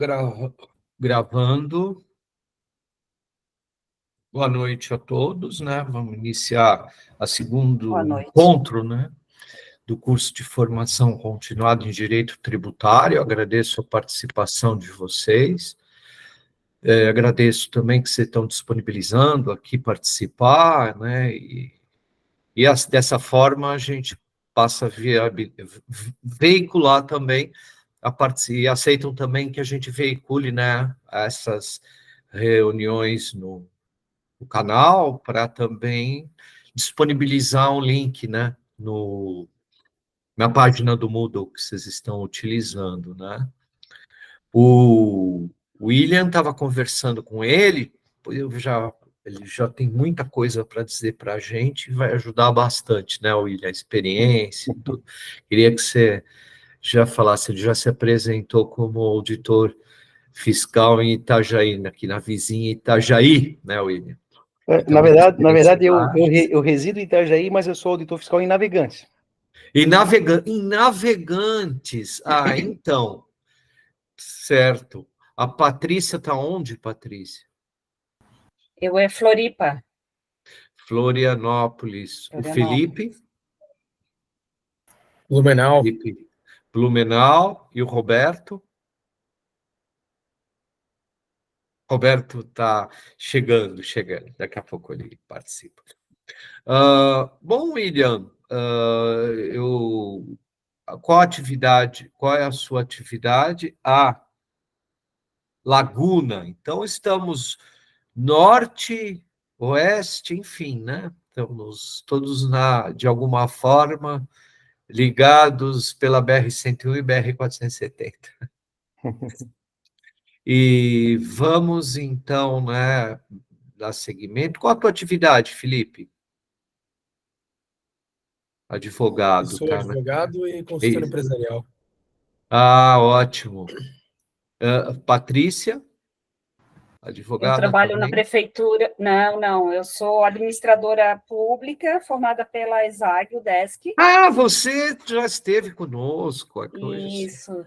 Gra- Gravando. Boa noite a todos, né? Vamos iniciar a segundo encontro, né, do curso de formação continuada em Direito Tributário. Agradeço a participação de vocês. Agradeço também que vocês estão disponibilizando aqui participar, né? Dessa forma a gente passa a veicular também e aceitam também que a gente veicule, né, essas reuniões no canal para também disponibilizar um link, né, na página do Moodle que vocês estão utilizando, né? O William estava conversando com ele, ele já tem muita coisa para dizer para a gente, vai ajudar bastante, né, William, a experiência, tudo. Queria que você já falasse, ele já se apresentou como auditor fiscal em Itajaí, aqui na vizinha Itajaí, né, William? Então, Na verdade eu resido em Itajaí, mas eu sou auditor fiscal em Navegantes. Em Navegantes. Ah, então, certo. A Patrícia está onde, Patrícia? Eu é Floripa. Florianópolis. O Felipe? Blumenau. Felipe Blumenau. E o Roberto? Roberto está chegando. Daqui a pouco ele participa. Bom, William, qual é a sua atividade? Laguna. Então, estamos norte, oeste, enfim, né? Estamos todos, de alguma forma, ligados pela BR-101 e BR-470. E vamos, então, né, dar seguimento. Qual a tua atividade, Felipe? Advogado, Sou tá? advogado e consultor empresarial. Ah, ótimo. Patrícia? Advogada eu trabalho também? na prefeitura. Não, eu sou administradora pública, formada pela ESAG, o DESC. Ah, você já esteve conosco. Isso.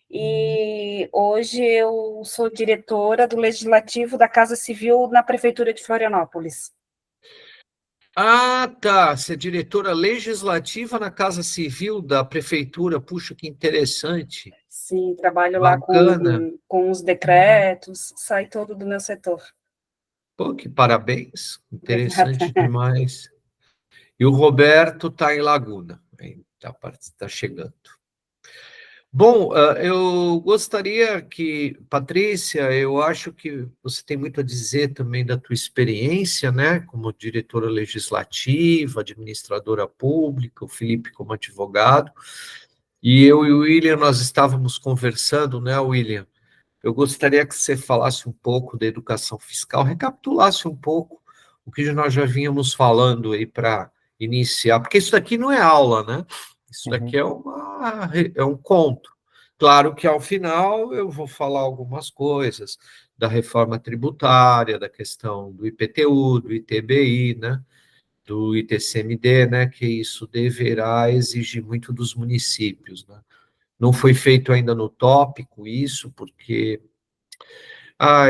E hoje eu sou diretora do Legislativo da Casa Civil na Prefeitura de Florianópolis. Ah, tá. Você é diretora legislativa na Casa Civil da Prefeitura. Puxa, que interessante. Sim, trabalho Bacana. lá com os decretos, sai todo do meu setor. Pô, que parabéns. Interessante demais. E o Roberto está em Laguna. Está chegando. Bom, eu gostaria que, Patrícia, eu acho que você tem muito a dizer também da tua experiência, né, como diretora legislativa, administradora pública, o Felipe como advogado, e eu e o William, nós estávamos conversando, né, William? Eu gostaria que você falasse um pouco da educação fiscal, recapitulasse um pouco o que nós já vínhamos falando aí para iniciar, porque isso daqui não é aula, né? Isso daqui é um conto. Claro que ao final eu vou falar algumas coisas da reforma tributária, da questão do IPTU, do ITBI, né? Do ITCMD, né? Que isso deverá exigir muito dos municípios, né? Não foi feito ainda no tópico isso, porque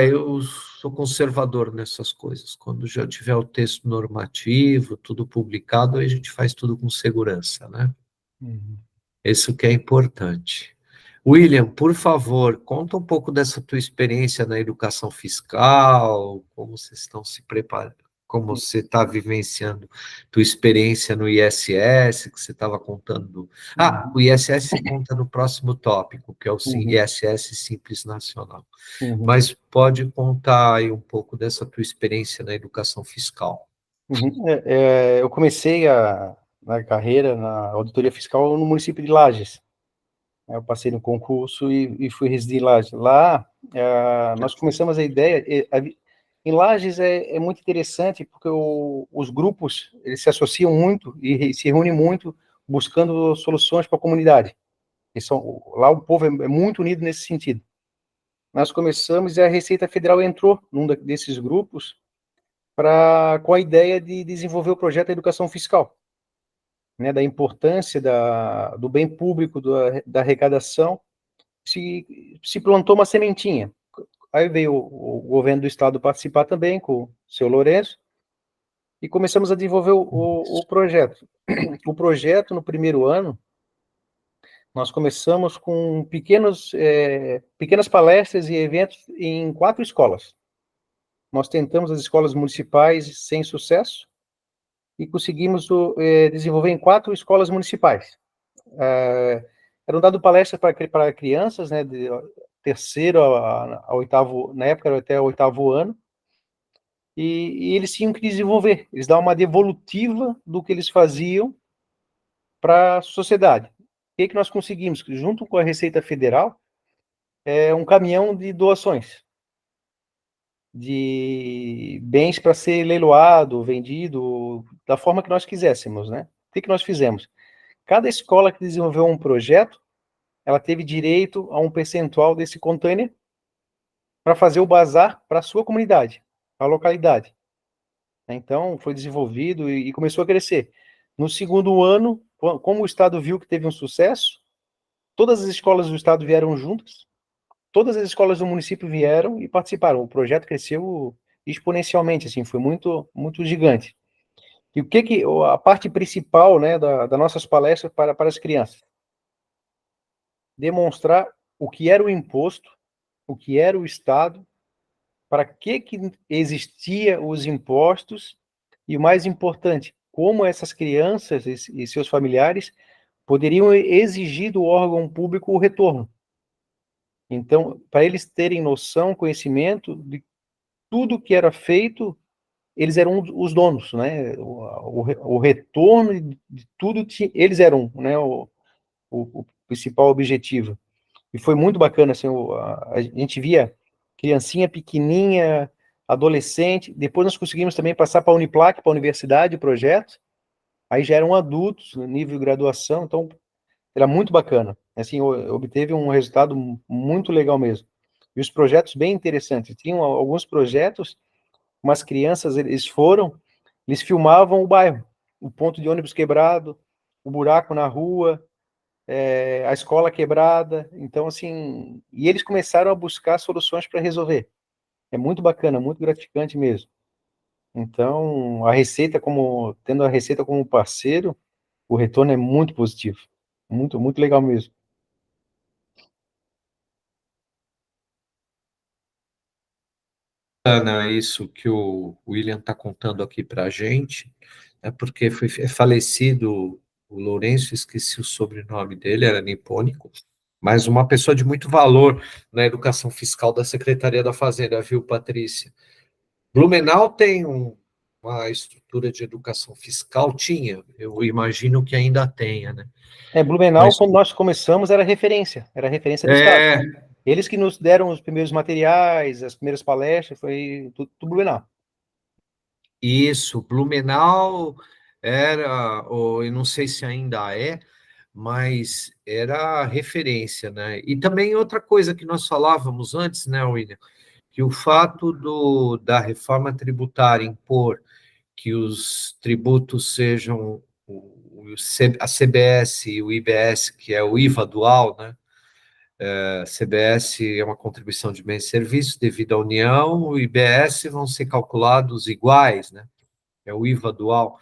eu sou conservador nessas coisas. Quando já tiver o texto normativo, tudo publicado, aí a gente faz tudo com segurança, né? Isso que é importante. William, por favor, conta um pouco dessa tua experiência na educação fiscal, como vocês estão se preparando, como você está vivenciando tua experiência no ISS, que você estava contando. O ISS você conta no próximo tópico, que é o ISS Simples Nacional. Mas pode contar aí um pouco dessa tua experiência na educação fiscal. Eu comecei na carreira na auditoria fiscal no município de Lages. Eu passei no concurso e fui residir em Lages. Lá, nós começamos a ideia. Em Lages é muito interessante porque os grupos eles se associam muito e se reúnem muito buscando soluções para a comunidade. Lá o povo é muito unido nesse sentido. Nós começamos e a Receita Federal entrou num desses grupos com a ideia de desenvolver o projeto da educação fiscal, né, da importância do bem público, da arrecadação, se plantou uma sementinha. Aí veio o governo do estado participar também, com o seu Lourenço, e começamos a desenvolver o projeto. O projeto, no primeiro ano, nós começamos com pequenas palestras e eventos em 4 escolas. Nós tentamos as escolas municipais sem sucesso e conseguimos desenvolver em 4 escolas municipais. Eram dado palestras para crianças, né, de terceiro a oitavo, na época era até o 8º ano, e eles tinham que desenvolver, eles davam uma devolutiva do que eles faziam para a sociedade. O que nós conseguimos? Junto com a Receita Federal, um caminhão de doações, de bens para ser leiloado, vendido, da forma que nós quiséssemos, né? O que nós fizemos? Cada escola que desenvolveu um projeto, ela teve direito a um percentual desse container para fazer o bazar para a sua comunidade, a localidade. Então, foi desenvolvido e começou a crescer. No segundo ano, como o Estado viu que teve um sucesso, todas as escolas do Estado vieram juntas, todas as escolas do município vieram e participaram. O projeto cresceu exponencialmente, assim, foi muito, muito gigante. E a parte principal, né, das nossas palestras para as crianças? Demonstrar o que era o imposto, o que era o Estado, para que existia os impostos e, o mais importante, como essas crianças e seus familiares poderiam exigir do órgão público o retorno. Então, para eles terem noção, conhecimento de tudo que era feito, eles eram os donos, né? O retorno de tudo, eles eram, né, o principal objetivo. E foi muito bacana, assim, a gente via criancinha pequenininha, adolescente, depois nós conseguimos também passar para a Uniplac, para a universidade, o projeto, aí já eram adultos, no nível de graduação, então era muito bacana, assim, obteve um resultado muito legal mesmo. E os projetos bem interessantes, tinham alguns projetos, umas crianças, eles filmavam o bairro, o ponto de ônibus quebrado, o buraco na rua, a escola quebrada, então, assim, e eles começaram a buscar soluções para resolver. É muito bacana, muito gratificante mesmo. Então, tendo a Receita como parceiro, o retorno é muito positivo. Muito, muito legal mesmo. Ana, isso que o William está contando aqui para a gente, é porque é falecido o Lourenço, esqueci o sobrenome dele, era nipônico, mas uma pessoa de muito valor na educação fiscal da Secretaria da Fazenda, viu, Patrícia? Blumenau tem uma estrutura de educação fiscal, tinha, eu imagino que ainda tenha, né? Blumenau, Mas quando nós começamos, era referência do Estado. Eles que nos deram os primeiros materiais, as primeiras palestras, foi tudo Blumenau. Isso, Blumenau era, ou eu não sei se ainda é, mas era referência, né? E também outra coisa que nós falávamos antes, né, William, que o fato da reforma tributária impor que os tributos sejam a CBS e o IBS, que é o IVA dual, né? A CBS é uma contribuição de bens e serviços devido à União, o IBS vão ser calculados iguais, né? É o IVA dual.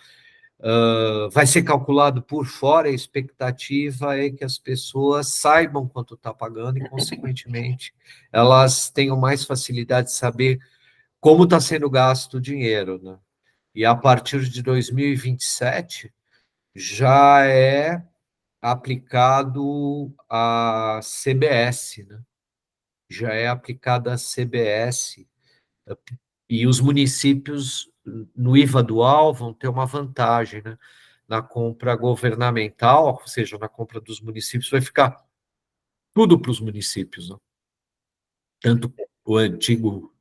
Vai ser calculado por fora, a expectativa é que as pessoas saibam quanto está pagando e, consequentemente, elas tenham mais facilidade de saber como está sendo gasto o dinheiro, né? E a partir de 2027 já é aplicado a CBS, né? Já é aplicada a CBS, e os municípios no IVA dual vão ter uma vantagem, né? Na compra governamental, ou seja, na compra dos municípios, vai ficar tudo para os municípios, né? Tanto o antigo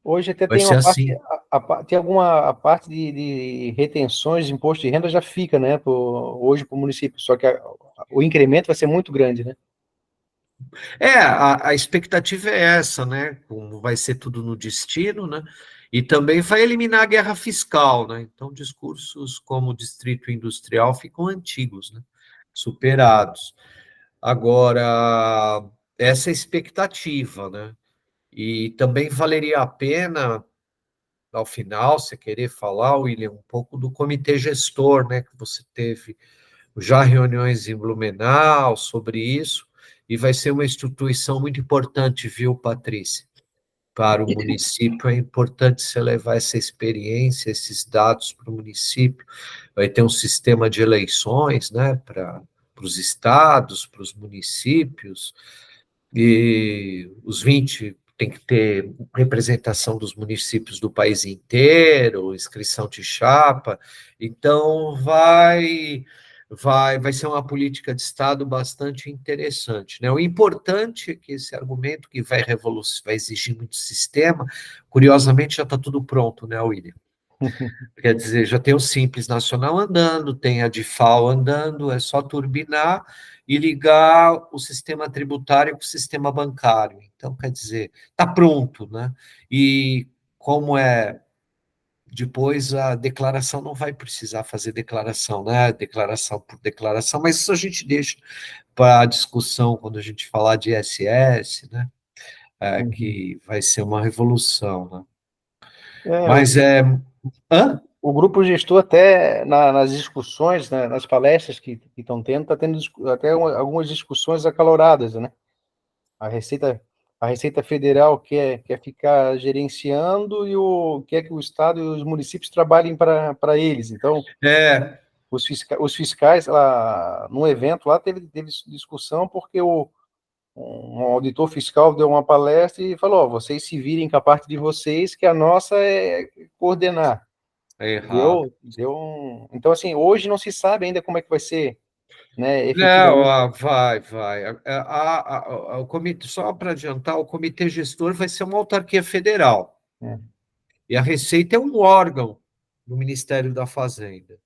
Hoje até vai tem ser uma parte, assim. tem a parte de retenções de imposto de renda já fica, né, hoje para o município, só que o incremento vai ser muito grande, né? A expectativa é essa, né? Como vai ser tudo no destino, né? E também vai eliminar a guerra fiscal, né? Então, discursos como o distrito industrial ficam antigos, né? Superados. Agora, essa é a expectativa, né? E também valeria a pena, ao final, você querer falar, William, um pouco do comitê gestor, né? Que você teve já reuniões em Blumenau sobre isso, e vai ser uma instituição muito importante, viu, Patrícia? Para o município, é importante você levar essa experiência, esses dados para o município. Vai ter um sistema de eleições, né, para os estados, para os municípios, e os 20 tem que ter representação dos municípios do país inteiro, inscrição de chapa, então vai ser uma política de Estado bastante interessante, né? O importante é que esse argumento que vai exigir muito sistema, curiosamente já está tudo pronto, né, William? Quer dizer, já tem o Simples Nacional andando, tem a DIFAL andando, é só turbinar e ligar o sistema tributário com o sistema bancário. Então, quer dizer, está pronto, né? E como é depois a declaração não vai precisar fazer declaração, né? Declaração por declaração, mas isso a gente deixa para a discussão quando a gente falar de ISS, né? Que vai ser uma revolução, né? Mas hã? O grupo gestor até nas discussões, né, nas palestras que estão tendo, está tendo até algumas discussões acaloradas, né? A Receita Federal quer ficar gerenciando e quer que o Estado e os municípios trabalhem para eles. Então, os fiscais, lá, num evento lá, teve discussão porque um auditor fiscal deu uma palestra e falou, vocês se virem com a parte de vocês, que a nossa é coordenar. É errado. Então, assim, hoje não se sabe ainda como é que vai ser, né, efetivamente. Não, vai. O comitê, só para adiantar, o comitê gestor vai ser uma autarquia federal. E a Receita é um órgão do Ministério da Fazenda.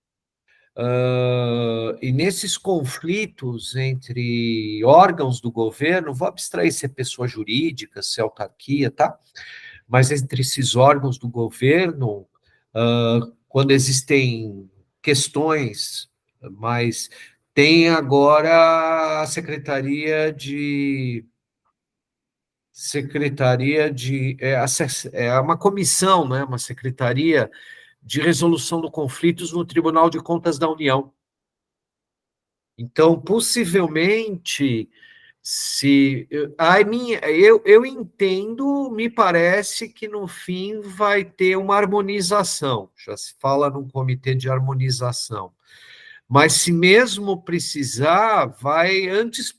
E nesses conflitos entre órgãos do governo, vou abstrair se é pessoa jurídica, se é autarquia, tá? Mas entre esses órgãos do governo, quando existem questões, mas tem agora a é uma comissão, né, uma secretaria de resolução de conflitos no Tribunal de Contas da União. Então, possivelmente, se eu entendo, me parece que no fim vai ter uma harmonização. Já se fala num comitê de harmonização. Mas se mesmo precisar, vai antes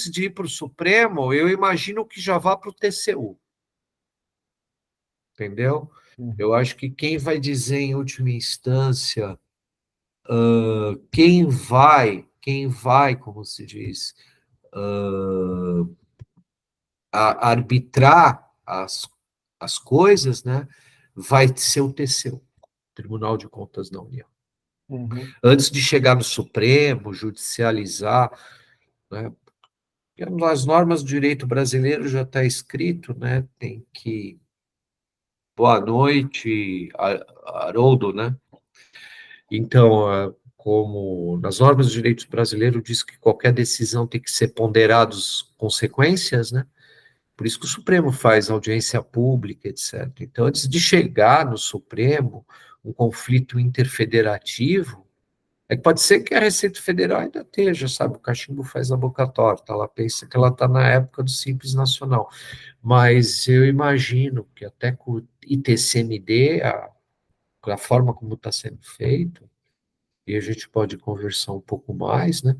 de ir para o Supremo, eu imagino que já vá para o TCU. Entendeu? Eu acho que quem vai dizer em última instância quem vai, como se diz, arbitrar as coisas, né, vai ser o TCU, Tribunal de Contas da União. Antes de chegar no Supremo, judicializar, né, as normas do direito brasileiro já está escrito, né, tem que... Boa noite, Haroldo, né? Então, como nas normas do direito brasileiro diz que qualquer decisão tem que ser ponderada as consequências, né? Por isso que o Supremo faz audiência pública, etc. Então, antes de chegar no Supremo, um conflito interfederativo, é que pode ser que a Receita Federal ainda esteja, sabe? O cachimbo faz a boca torta, ela pensa que ela está na época do Simples Nacional. Mas eu imagino que até com o ITCMD, a forma como está sendo feito, e a gente pode conversar um pouco mais, né?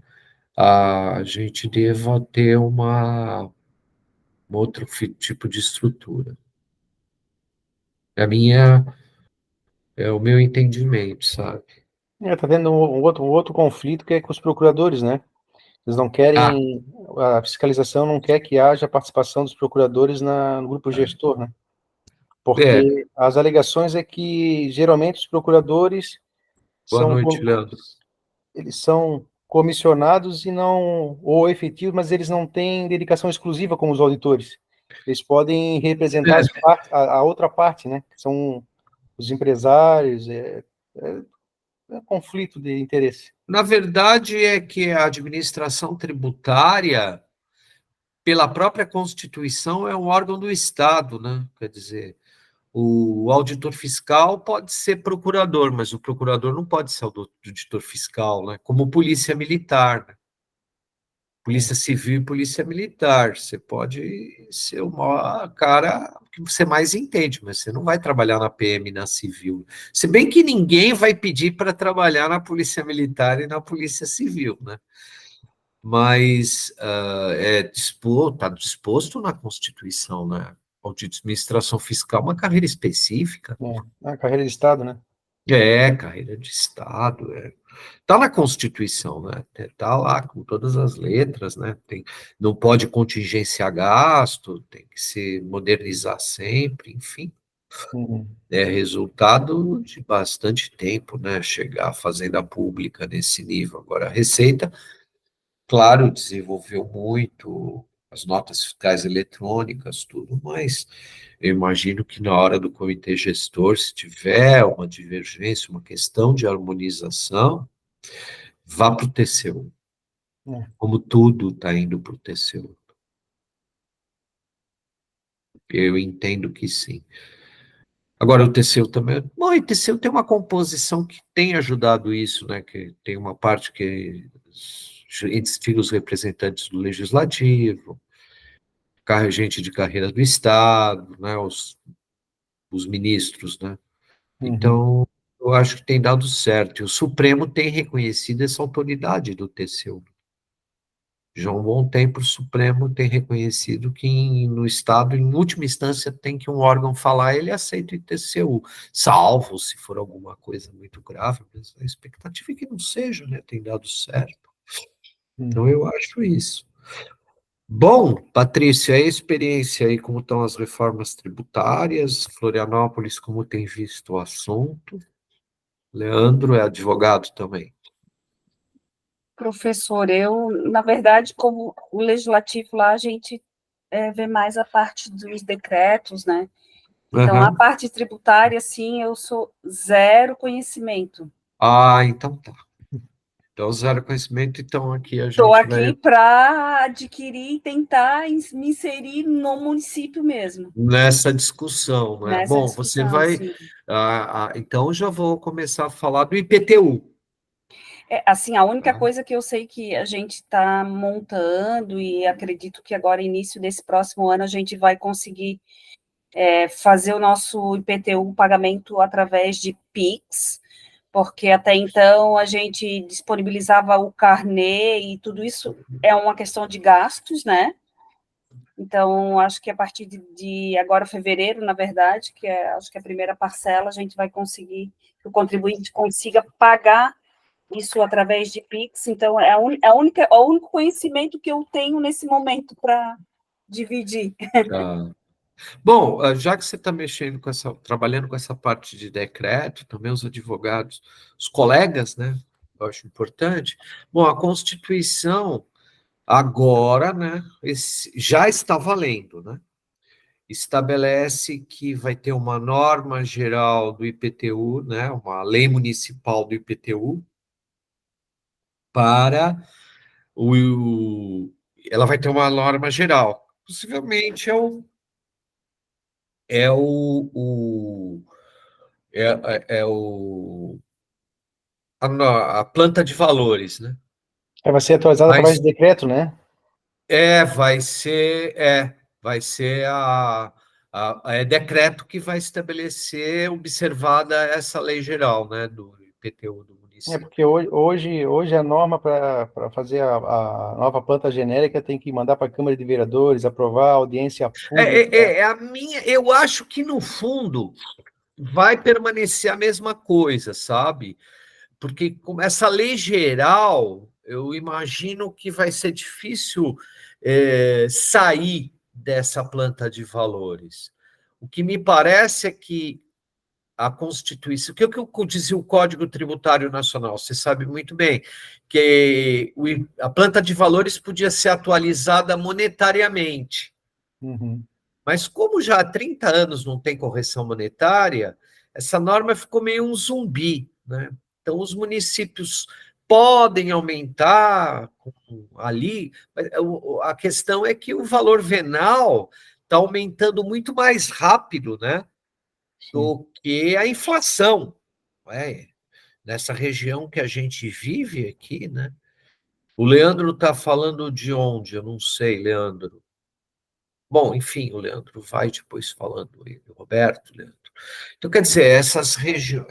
A gente deva ter um outro tipo de estrutura. É o meu entendimento, sabe? Tá tendo um outro conflito que é com os procuradores, né? Eles não querem, a fiscalização não quer que haja participação dos procuradores no grupo gestor, né? Porque as alegações é que, geralmente, os procuradores Boa noite, Leandro. Eles são comissionados e não, ou efetivos, mas eles não têm dedicação exclusiva como os auditores. Eles podem representar a outra parte, né? Que são os empresários, conflito de interesse. Na verdade, é que a administração tributária pela própria Constituição, é um órgão do Estado, né? Quer dizer, o auditor fiscal pode ser procurador, mas o procurador não pode ser auditor fiscal, né? Como polícia militar, né? Polícia civil e polícia militar. Você pode ser o maior cara que você mais entende, mas você não vai trabalhar na PM e na civil. Se bem que ninguém vai pedir para trabalhar na polícia militar e na polícia civil, né? Mas está disposto na Constituição, né? Administração fiscal é uma carreira específica. A carreira de Estado, né? Carreira de Estado. Está na Constituição, né? Está lá com todas as letras, né? Não pode contingenciar gasto, tem que se modernizar sempre, enfim. É resultado de bastante tempo, né? Chegar à fazenda pública nesse nível. Agora, a Receita, claro, desenvolveu muito as notas fiscais eletrônicas, tudo, mas eu imagino que na hora do comitê gestor, se tiver uma divergência, uma questão de harmonização, vá para o TCU. Como tudo está indo para o TCU. Eu entendo que sim. Agora, o TCU também... Bom, o TCU tem uma composição que tem ajudado isso, né? Que tem uma parte que identifica os representantes do Legislativo, gente de carreira do Estado, né? Os ministros, né? Então, eu acho que tem dado certo. E o Supremo tem reconhecido essa autoridade do TCU. Já há um bom tempo o Supremo tem reconhecido que no Estado, em última instância, tem que um órgão falar, ele aceita o TCU, salvo se for alguma coisa muito grave, mas a expectativa é que não seja, né? Tem dado certo. Então, eu acho isso. Bom, Patrícia, a experiência aí, como estão as reformas tributárias, Florianópolis, como tem visto o assunto? Leandro é advogado também. Professor, na verdade, como o legislativo lá, a gente vê mais a parte dos decretos, né? Então, a parte tributária, sim, eu sou zero conhecimento. Ah, então tá. Então, zero conhecimento, então aqui a gente Estou aqui para adquirir e tentar me inserir no município mesmo. Nessa discussão, né? Nessa Bom, discussão, você vai... então, já vou começar a falar do IPTU. Assim, a única coisa que eu sei que a gente está montando, e acredito que agora, início desse próximo ano, a gente vai conseguir fazer o nosso IPTU pagamento através de Pix, porque até então a gente disponibilizava o carnê e tudo isso é uma questão de gastos, né? Então, acho que a partir de agora, fevereiro, na verdade, acho que a primeira parcela, a gente vai conseguir, que o contribuinte consiga pagar isso através de Pix. Então, é o único conhecimento que eu tenho nesse momento para dividir. Bom, já que você está trabalhando com essa parte de decreto, também os advogados, os colegas, né? Eu acho importante. Bom, a Constituição agora, né? Já está valendo, né? Estabelece que vai ter uma norma geral do IPTU, né? Uma lei municipal do IPTU para ela vai ter uma norma geral. Possivelmente é o é o a planta de valores, né? Vai ser atualizada através de decreto, né? Vai ser decreto que vai estabelecer, observada essa lei geral, né, do IPTU do município. Porque hoje a norma para fazer a nova planta genérica tem que mandar para a Câmara de Vereadores, aprovar, audiência pública. Eu acho que, no fundo, vai permanecer a mesma coisa, sabe? Porque com essa lei geral, eu imagino que vai ser difícil sair dessa planta de valores. O que me parece é que a Constituição... O que dizia o Código Tributário Nacional? Você sabe muito bem que a planta de valores podia ser atualizada monetariamente. Mas como já há 30 anos não tem correção monetária, essa norma ficou meio um zumbi, né? Então, os municípios podem aumentar ali, a questão é que o valor venal está aumentando muito mais rápido, né, do que a inflação. Nessa região que a gente vive aqui, né? O Leandro está falando de onde? Eu não sei, Leandro. Bom, enfim, o Leandro vai depois falando, o Roberto, Leandro. Então, quer dizer, nessa Boa região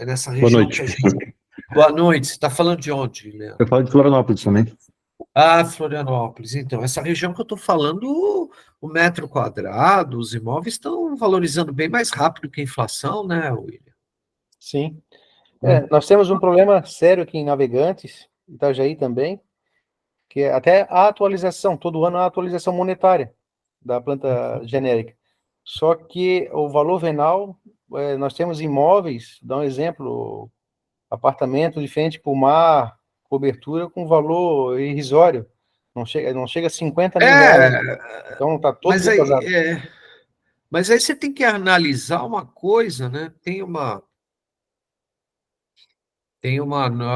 noite. que a gente... Boa noite, você está falando de onde, Leandro? Eu falo de Florianópolis também. Ah, Florianópolis. Então, essa região que eu estou falando, o metro quadrado, os imóveis estão valorizando bem mais rápido que a inflação, né, William? Sim. Nós temos um problema sério aqui em Navegantes, Itajaí também, que é até a atualização, todo ano a atualização monetária da planta genérica. Só que o valor venal, nós temos imóveis, dá um exemplo, apartamento de frente para o mar, cobertura com valor irrisório, não chega a 50 mil reais, então está todo defasado. Mas aí você tem que analisar uma coisa, né?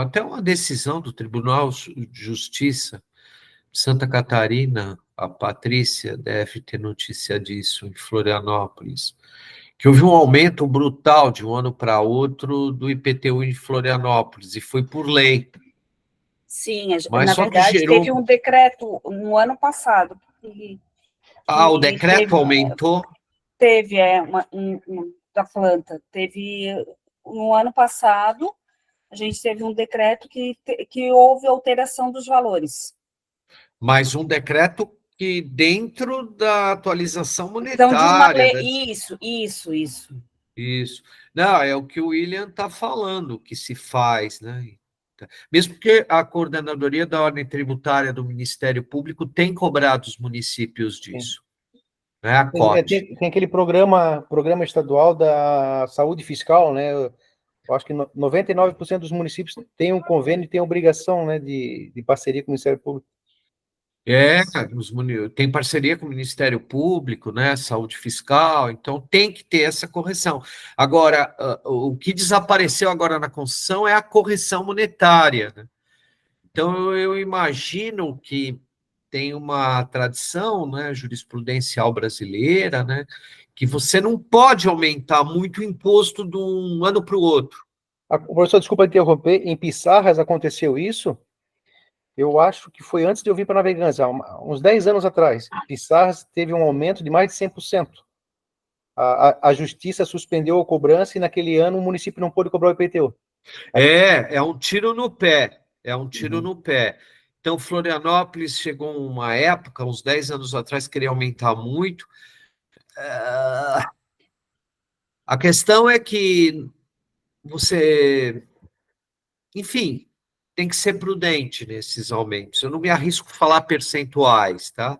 Até uma decisão do Tribunal de Justiça de Santa Catarina, a Patrícia deve ter notícia disso, em Florianópolis, que houve um aumento brutal de um ano para outro do IPTU em Florianópolis, e foi por lei. Sim, Mas na só que verdade, gerou... teve um decreto no ano passado. o decreto aumentou? Teve, da planta. Teve, no ano passado, a gente teve um decreto que houve alteração dos valores. Mas um decreto que dentro da atualização Então, de uma monetária... lei, isso. Isso. Não, é o que o William está falando, que se faz, né? Mesmo que a Coordenadoria da Ordem Tributária do Ministério Público tem cobrado os municípios disso. Né? A COT. Tem aquele programa estadual da saúde fiscal, né? Eu acho que 99% dos municípios têm um convênio e têm obrigação, né, de parceria com o Ministério Público. Tem parceria com o Ministério Público, né, saúde fiscal, então tem que ter essa correção. Agora, o que desapareceu agora na Constituição é a correção monetária, né? Então, eu imagino que tem uma tradição, né, jurisprudencial brasileira, né, que você não pode aumentar muito o imposto de um ano para o outro. Professor, desculpa interromper, em Pissarras aconteceu isso? Eu acho que foi antes de eu vir para Navegantes, uns 10 anos atrás. Pissarras teve um aumento de mais de 100%. A Justiça suspendeu a cobrança e naquele ano o município não pôde cobrar o IPTU. É um tiro no pé, no pé. Então, Florianópolis chegou uma época, uns 10 anos atrás, queria aumentar muito. A questão é que você, enfim, tem que ser prudente nesses aumentos. Eu não me arrisco a falar percentuais, tá?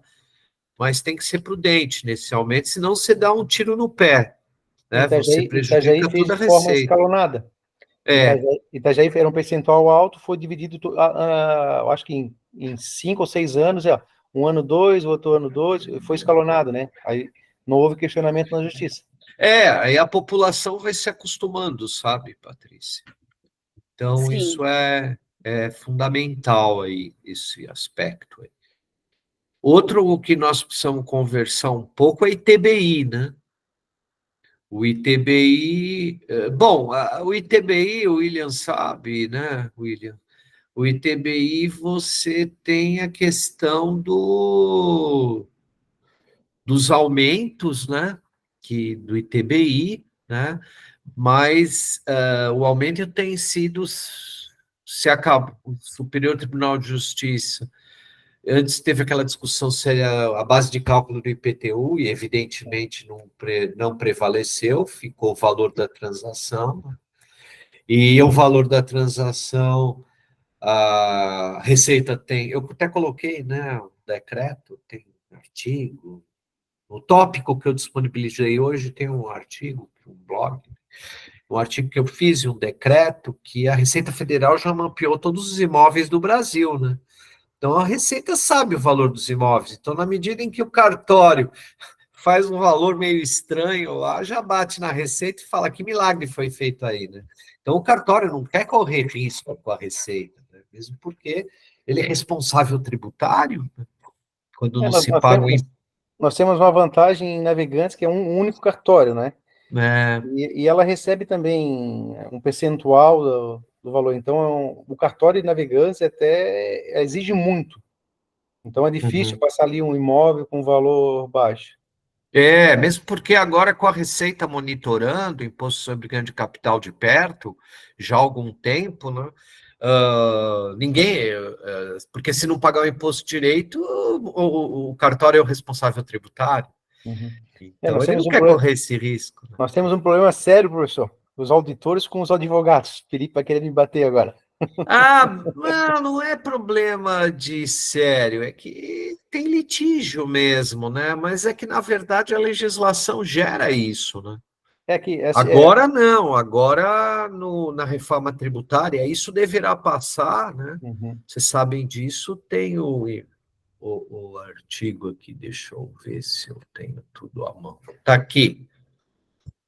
Mas tem que ser prudente nesse aumento, senão você dá um tiro no pé, né? Você prejudica fez toda a de forma receita. escalonada. Itajaí era um percentual alto, foi dividido, eu acho que em 5 ou 6 anos, um ano 2, outro ano 2, foi escalonado, né? Aí não houve questionamento na justiça. Aí a população vai se acostumando, sabe, Patrícia? Então, Sim. Isso é fundamental aí, esse aspecto aí. Outro que nós precisamos conversar um pouco é ITBI, né? O ITBI... o ITBI, o William sabe, né, William? O ITBI, você tem a questão dos aumentos, né, do ITBI, né, mas o aumento tem sido, se acaba, o Superior Tribunal de Justiça, antes teve aquela discussão se era a base de cálculo do IPTU, e evidentemente não prevaleceu, ficou o valor da transação, e o valor da transação, a Receita tem, eu até coloquei, né, o decreto, tem artigo, o tópico que eu disponibilizei hoje tem um artigo, um blog, um artigo que eu fiz, um decreto, que a Receita Federal já mapeou todos os imóveis do Brasil, né? Então, a Receita sabe o valor dos imóveis. Então, na medida em que o cartório faz um valor meio estranho lá, já bate na Receita e fala que milagre foi feito aí, né? Então, o cartório não quer correr risco com a Receita, né? mesmo porque ele é responsável tributário, né? Quando não Nós, se paga o nós temos uma vantagem em Navegantes, que é um único cartório, né? E ela recebe também um percentual do valor. Então, o cartório de Navegantes até exige muito. Então, é difícil passar ali um imóvel com valor baixo. Mesmo porque agora com a Receita monitorando o imposto sobre ganho de capital de perto, já há algum tempo, né? Ninguém, porque se não pagar o imposto direito, o cartório é o responsável tributário. Então ele não quer correr esse risco, né? Nós temos um problema sério, professor. Os auditores com os advogados. Felipe vai querer me bater agora. Não é problema de sério, é que tem litígio mesmo, né? Mas é que, na verdade, a legislação gera isso, né? Agora não, agora na reforma tributária, isso deverá passar, né? Vocês sabem disso, tem o artigo aqui, deixa eu ver se eu tenho tudo à mão. Está aqui.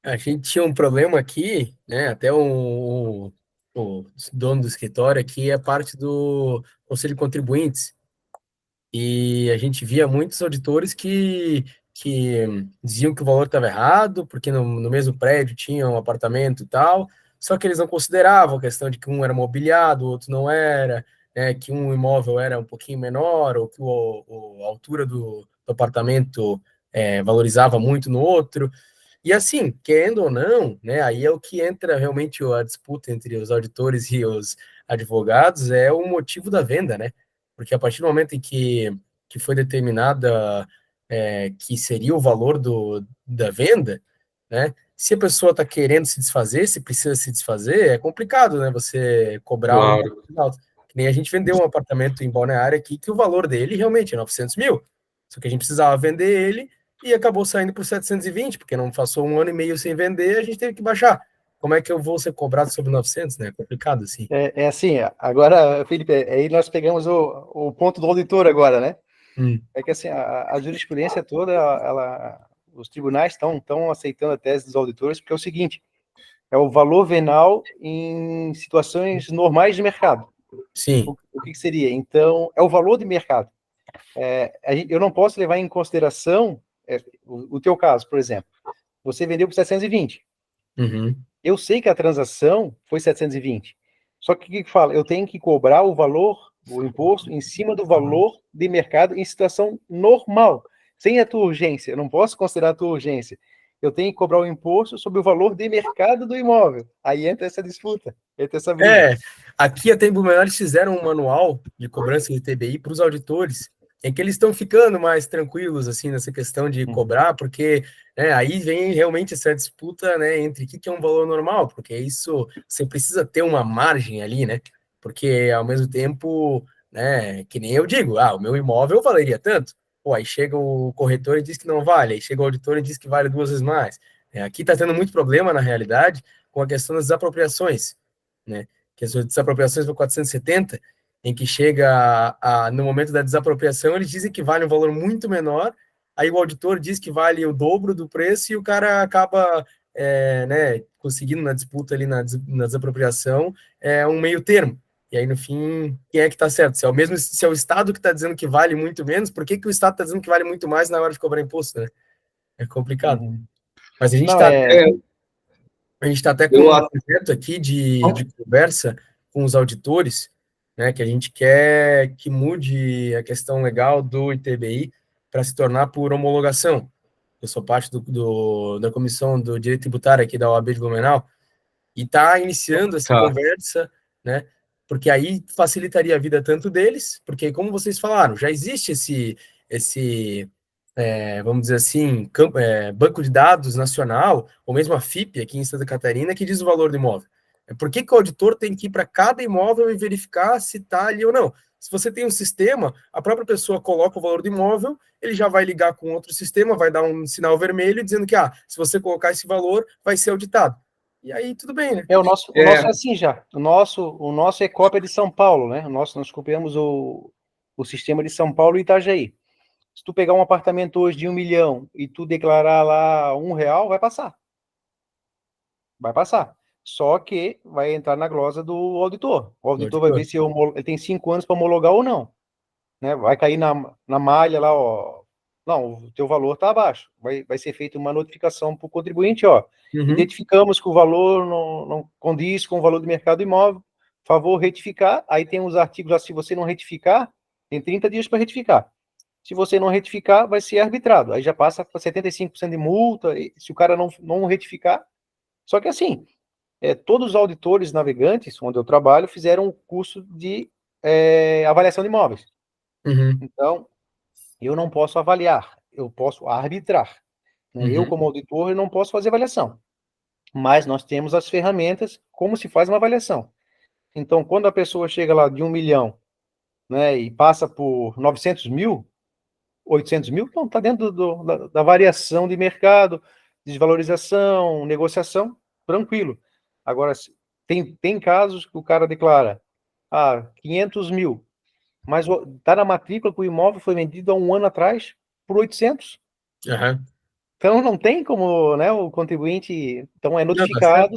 A gente tinha um problema aqui, né? Até o dono do escritório aqui é parte do Conselho de Contribuintes. E a gente via muitos auditores que diziam que o valor estava errado, porque no mesmo prédio tinha um apartamento e tal, só que eles não consideravam a questão de que um era mobiliado, o outro não era, né, que um imóvel era um pouquinho menor, ou que a altura do apartamento valorizava muito no outro. E assim, querendo ou não, né, aí é o que entra realmente a disputa entre os auditores e os advogados, é o motivo da venda, né? Porque a partir do momento em que foi determinada que seria o valor da venda, né? Se a pessoa está querendo se desfazer, se precisa se desfazer, é complicado, né? Você cobrar um valor alto. Que nem a gente vendeu um apartamento em Balneário aqui, que o valor dele realmente é 900 mil. Só que a gente precisava vender ele e acabou saindo por 720, porque não passou um ano e meio sem vender, a gente teve que baixar. Como é que eu vou ser cobrado sobre 900, né? É complicado, assim. É assim, agora, Felipe, aí nós pegamos o ponto do auditor agora, né? É que assim, a jurisprudência toda, os tribunais estão aceitando a tese dos auditores, porque é o seguinte, é o valor venal em situações normais de mercado. Sim. O que seria? Então, é o valor de mercado. Eu não posso levar em consideração o teu caso, por exemplo. Você vendeu por 720. Eu sei que a transação foi 720. Só que o que fala? Eu tenho que cobrar o valor, o imposto, em cima do valor de mercado em situação normal, sem a tua urgência. Eu não posso considerar a tua urgência. Eu tenho que cobrar o imposto sobre o valor de mercado do imóvel. Aí entra essa disputa, entra essa briga. Aqui até em Blumenau eles fizeram um manual de cobrança de TBI para os auditores, em que eles estão ficando mais tranquilos assim nessa questão de cobrar, porque aí vem realmente essa disputa, né, entre o que é um valor normal, porque isso você precisa ter uma margem ali, né? Porque ao mesmo tempo, né, que nem eu digo, o meu imóvel valeria tanto. Pô, aí chega o corretor e diz que não vale, aí chega o auditor e diz que vale 2 vezes mais. Aqui está tendo muito problema, na realidade, com a questão das desapropriações, né? Que as desapropriações vão 470, em que chega no momento da desapropriação, eles dizem que vale um valor muito menor, aí o auditor diz que vale o dobro do preço e o cara acaba né, conseguindo na disputa ali na desapropriação um meio termo. E aí, no fim, quem é que está certo? Se é o Estado que está dizendo que vale muito menos, por que o Estado está dizendo que vale muito mais na hora de cobrar imposto, né? É complicado. Mas a gente está até com um projeto aqui de conversa com os auditores, né, que a gente quer que mude a questão legal do ITBI para se tornar por homologação. Eu sou parte da comissão do direito tributário aqui da OAB de Blumenau, e está iniciando essa conversa, né, porque aí facilitaria a vida tanto deles, porque como vocês falaram, já existe esse vamos dizer assim, banco de dados nacional, ou mesmo a FIP aqui em Santa Catarina, que diz o valor do imóvel. Por que o auditor tem que ir para cada imóvel e verificar se está ali ou não? Se você tem um sistema, a própria pessoa coloca o valor do imóvel, ele já vai ligar com outro sistema, vai dar um sinal vermelho dizendo que, se você colocar esse valor, vai ser auditado. E aí, tudo bem, né? O nosso é assim já. O nosso é cópia de São Paulo, né? Nós copiamos o sistema de São Paulo e Itajaí. Se tu pegar um apartamento hoje de 1 milhão e tu declarar lá R$1, vai passar. Vai passar. só que vai entrar na glosa do auditor. O auditor vai ver se ele tem 5 anos para homologar ou não. Né? Vai cair na malha lá, ó. Não, o teu valor está abaixo. Vai ser feita uma notificação para o contribuinte, ó. Identificamos que o valor não condiz com o valor do mercado imóvel, favor retificar. Aí tem os artigos lá, se você não retificar, tem 30 dias para retificar. Se você não retificar, vai ser arbitrado. Aí já passa para 75% de multa, se o cara não retificar. Só que assim, todos os auditores navegantes, onde eu trabalho, fizeram um curso de avaliação de imóveis. Então, eu não posso avaliar, eu posso arbitrar. Né? Eu, como auditor, eu não posso fazer avaliação. Mas nós temos as ferramentas como se faz uma avaliação. Então, quando a pessoa chega lá de 1 milhão, né, e passa por 900 mil, 800 mil, então está dentro da variação de mercado, desvalorização, negociação, tranquilo. Agora, tem casos que o cara declara 500 mil, mas está na matrícula que o imóvel foi vendido há 1 ano atrás por 800. Então não tem como, né, o contribuinte, então é notificado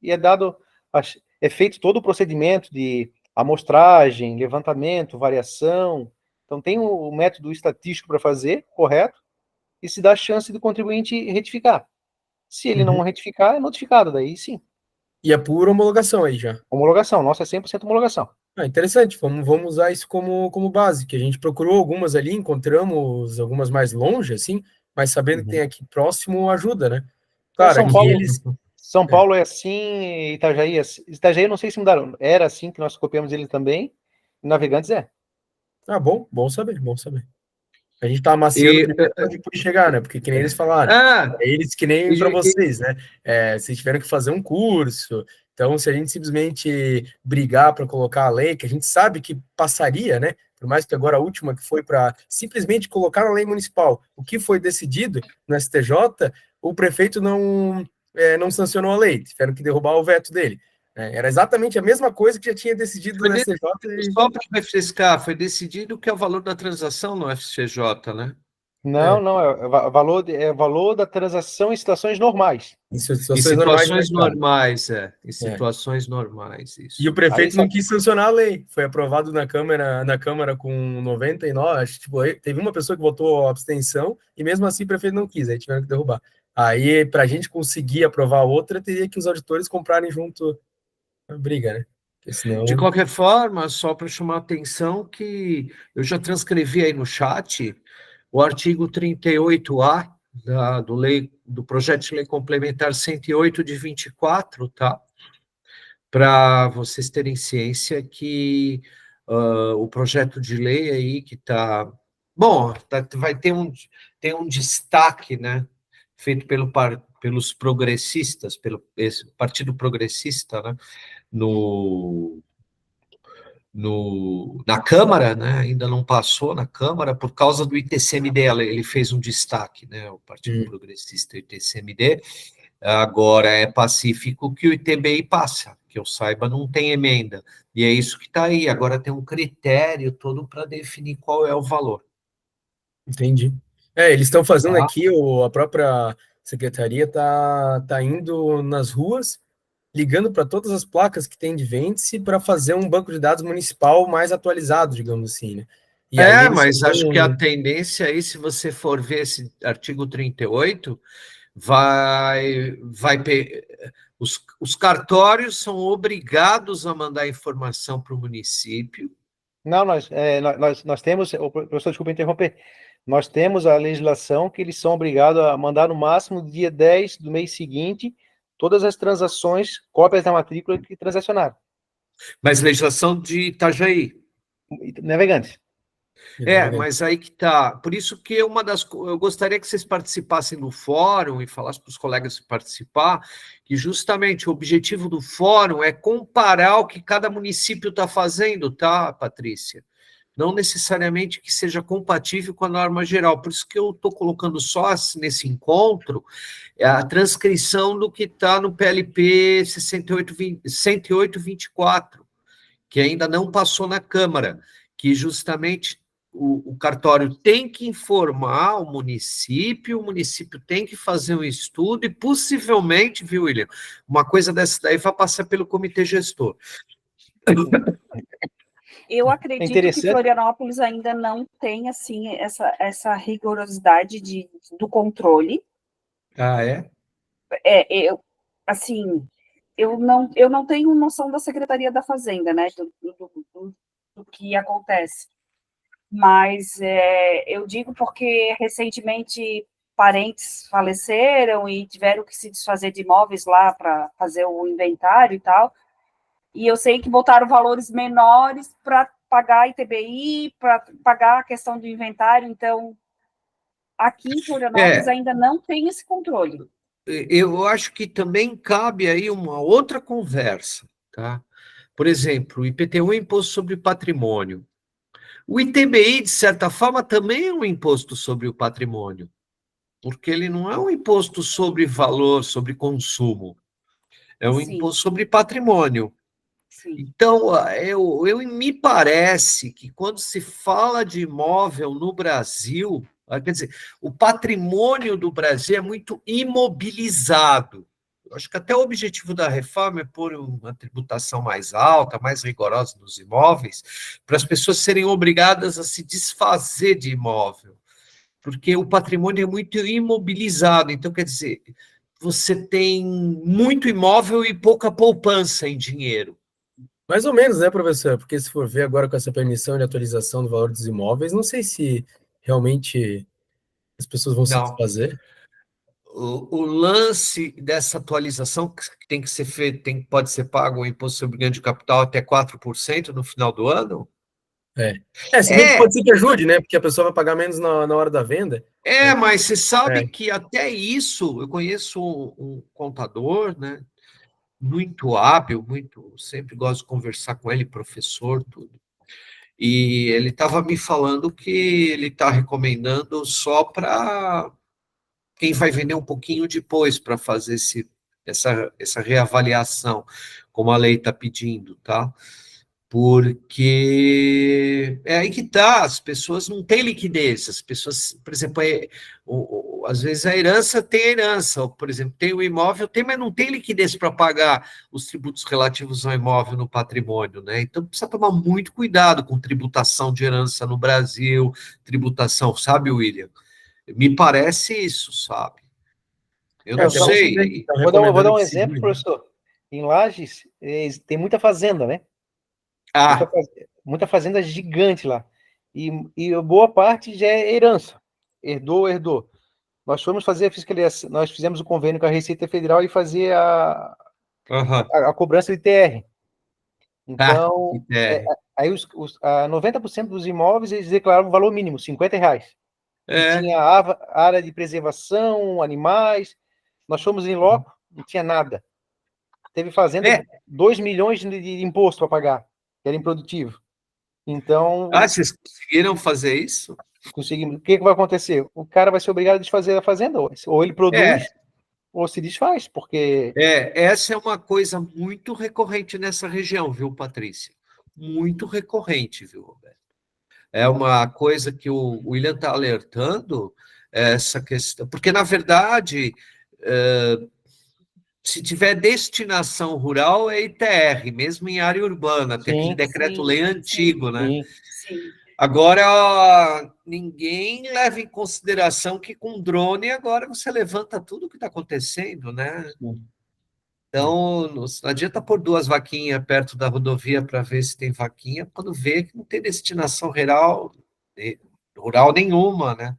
e é feito todo o procedimento de amostragem, levantamento, variação. Então tem o método estatístico para fazer, correto, e se dá a chance do contribuinte retificar. Se ele não retificar, é notificado, daí sim. E é por homologação aí já? Homologação, nossa é 100% homologação. Interessante, vamos usar isso como base, que a gente procurou algumas ali, encontramos algumas mais longe, assim, mas sabendo que tem aqui próximo, ajuda, né? Claro, São Paulo é assim, Itajaí é assim. Itajaí eu não sei se mudaram, era assim que nós copiamos ele também, Navegantes é. Bom saber. A gente tá amaciando primeiro para depois chegar, né? Porque que nem eles falaram, eles que nem para vocês, né? Vocês tiveram que fazer um curso, então se a gente simplesmente brigar para colocar a lei, que a gente sabe que passaria, né? Por mais que agora a última que foi para simplesmente colocar na lei municipal o que foi decidido no STJ, o prefeito não sancionou a lei, tiveram que derrubar o veto dele. Era exatamente a mesma coisa que já tinha decidido no STJ. Só para refrescar, foi decidido que é o valor da transação no FCJ, né? Não, é valor da transação em situações normais. Em situações normais, Em situações normais, isso. E o prefeito não quis sancionar a lei. Foi aprovado na Câmara com 99, acho que teve uma pessoa que votou abstenção, e mesmo assim o prefeito não quis, aí tiveram que derrubar. Aí, para a gente conseguir aprovar outra, teria que os auditores comprarem junto a briga, né? Senão... De qualquer forma, só para chamar a atenção que eu já transcrevi aí no chat o artigo 38A do projeto de lei complementar 108 de 24, tá? Para vocês terem ciência que o projeto de lei aí que está... Bom, vai ter um destaque, né? Feito pelos progressistas, pelo esse Partido Progressista, né? Na Câmara, né? Ainda não passou na Câmara, por causa do ITCMD, ele fez um destaque, né? O Partido Progressista e o ITCMD. Agora é pacífico que o ITBI passa, que eu saiba, não tem emenda. E é isso que está aí. Agora tem um critério todo para definir qual é o valor. Entendi. Eles estão fazendo aqui, a própria secretaria tá indo nas ruas, ligando para todas as placas que tem de vértice para fazer um banco de dados municipal mais atualizado, digamos assim, né? Mas acho que a tendência aí, se você for ver esse artigo 38, os cartórios são obrigados a mandar informação para o município. Não, nós temos, professor, desculpa interromper, nós temos a legislação que eles são obrigados a mandar no máximo dia 10 do mês seguinte todas as transações, cópias da matrícula que transacionaram. Mas legislação de Itajaí. Navegante. Mas aí que tá. Por isso que eu gostaria que vocês participassem do fórum e falassem para os colegas participar, que justamente o objetivo do fórum é comparar o que cada município está fazendo, tá, Patrícia? Não necessariamente que seja compatível com a norma geral. Por isso que eu estou colocando só nesse encontro a transcrição do que está no PLP 108/24, que ainda não passou na Câmara, que justamente o cartório tem que informar o município tem que fazer um estudo e possivelmente, viu, William, uma coisa dessa daí vai passar pelo comitê gestor. Eu acredito que Florianópolis ainda não tem, assim, essa rigorosidade do controle. Ah, é? Assim, eu não tenho noção da Secretaria da Fazenda, né, do que acontece. Mas eu digo porque recentemente parentes faleceram e tiveram que se desfazer de imóveis lá para fazer o inventário e tal. E eu sei que botaram valores menores para pagar ITBI, para pagar a questão do inventário. Então, aqui em Florianópolis ainda não tem esse controle. Eu acho que também cabe aí uma outra conversa, tá? Por exemplo, o IPTU é um imposto sobre patrimônio. O ITBI, de certa forma, também é um imposto sobre o patrimônio, porque ele não é um imposto sobre valor, sobre consumo, é um imposto sobre patrimônio. Sim. Então, me parece que quando se fala de imóvel no Brasil, quer dizer, o patrimônio do Brasil é muito imobilizado. Acho que até o objetivo da reforma é pôr uma tributação mais alta, mais rigorosa nos imóveis, para as pessoas serem obrigadas a se desfazer de imóvel, porque o patrimônio é muito imobilizado. Então, quer dizer, você tem muito imóvel e pouca poupança em dinheiro. Mais ou menos, né, professor? Porque se for ver agora com essa permissão de atualização do valor dos imóveis, não sei se realmente as pessoas vão se desfazer. O lance dessa atualização que tem que ser feito, pode ser pago o imposto sobre ganho de capital até 4% no final do ano? Se bem que pode ser que ajude, né? Porque a pessoa vai pagar menos na hora da venda. Mas você sabe que até isso, eu conheço um contador, né? Muito hábil, sempre gosto de conversar com ele, professor, tudo. E ele estava me falando que ele está recomendando só para quem vai vender um pouquinho depois para fazer essa reavaliação, como a lei está pedindo, tá? Porque é aí que está, as pessoas não têm liquidez, as pessoas, por exemplo, às vezes a herança tem herança, ou, por exemplo, tem o imóvel, mas não tem liquidez para pagar os tributos relativos ao imóvel no patrimônio, né? Então precisa tomar muito cuidado com tributação de herança no Brasil, tributação, sabe, William? Me parece isso, sabe? Eu não sei. Vou dar um exemplo, professor. Em Lages, tem muita fazenda, né? Muita fazenda gigante lá. E boa parte já é herança. Herdou. Nós fomos fazer a fiscalização, nós fizemos o convênio com a Receita Federal e fazer a cobrança de ITR. Então, aí 90% dos imóveis eles declararam o valor mínimo, R$50. E tinha área de preservação, animais. Nós fomos em loco, não tinha nada. Teve fazenda 2 milhões de imposto para pagar, que era improdutivo. Então... vocês conseguiram fazer isso? Conseguimos. O que vai acontecer? O cara vai ser obrigado a desfazer a fazenda, ou ele produz, ou se desfaz, porque... Essa é uma coisa muito recorrente nessa região, viu, Patrícia? Muito recorrente, viu, Roberto? É uma coisa que o William está alertando, essa questão, porque, na verdade, se tiver destinação rural, é ITR, mesmo em área urbana, tem aquele decreto-lei antigo, né? Sim. Agora, ninguém leva em consideração que com drone agora você levanta tudo o que está acontecendo, né? Então, não adianta pôr 2 vaquinhas perto da rodovia para ver se tem vaquinha, quando vê que não tem destinação rural nenhuma, né?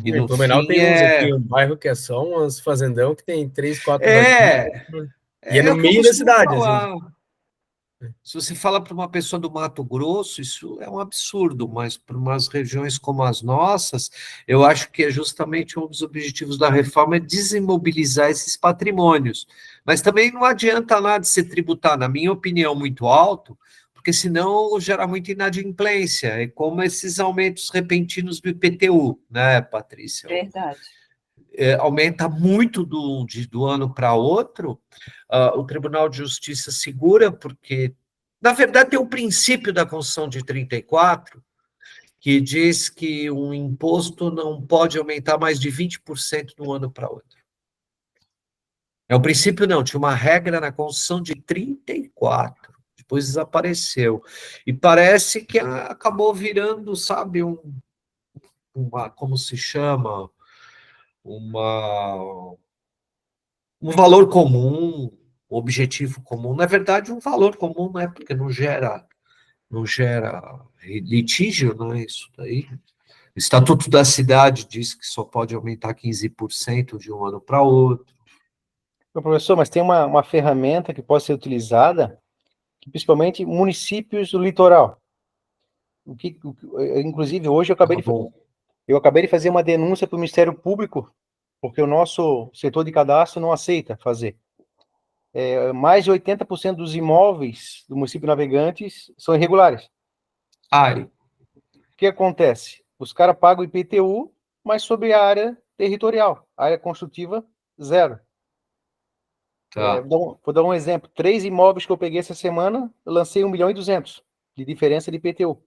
E no Blumenau tem uns aqui, um bairro que é só uns fazendão que tem 3, 4 vaquinhas. E é no meio da cidade, assim. Se você fala para uma pessoa do Mato Grosso, isso é um absurdo, mas para umas regiões como as nossas, eu acho que é justamente um dos objetivos da reforma é desimobilizar esses patrimônios. Mas também não adianta nada se tributar, na minha opinião, muito alto, porque senão gera muita inadimplência, é como esses aumentos repentinos do IPTU, né, Patrícia? Verdade. Aumenta muito do ano para outro, o Tribunal de Justiça segura, porque, na verdade, tem o princípio da Constituição de 34, que diz que um imposto não pode aumentar mais de 20% de um ano para outro. É um princípio, não, tinha uma regra na Constituição de 34, depois desapareceu. E parece que acabou virando, sabe, como se chama? Um valor comum, um objetivo comum. Na verdade, um valor comum, né? Porque não gera litígio, não é isso daí. O Estatuto da Cidade diz que só pode aumentar 15% de um ano para outro. Professor, mas tem uma ferramenta que pode ser utilizada, principalmente municípios do litoral. Inclusive, hoje eu acabei de fazer uma denúncia para o Ministério Público, porque o nosso setor de cadastro não aceita fazer. Mais de 80% dos imóveis do município de Navegantes são irregulares. Ai, O que acontece? Os caras pagam IPTU, mas sobre a área territorial. A área construtiva, zero. tá. Vou dar um exemplo. 3 imóveis que eu peguei essa semana, eu lancei 1.200.000 de diferença de IPTU.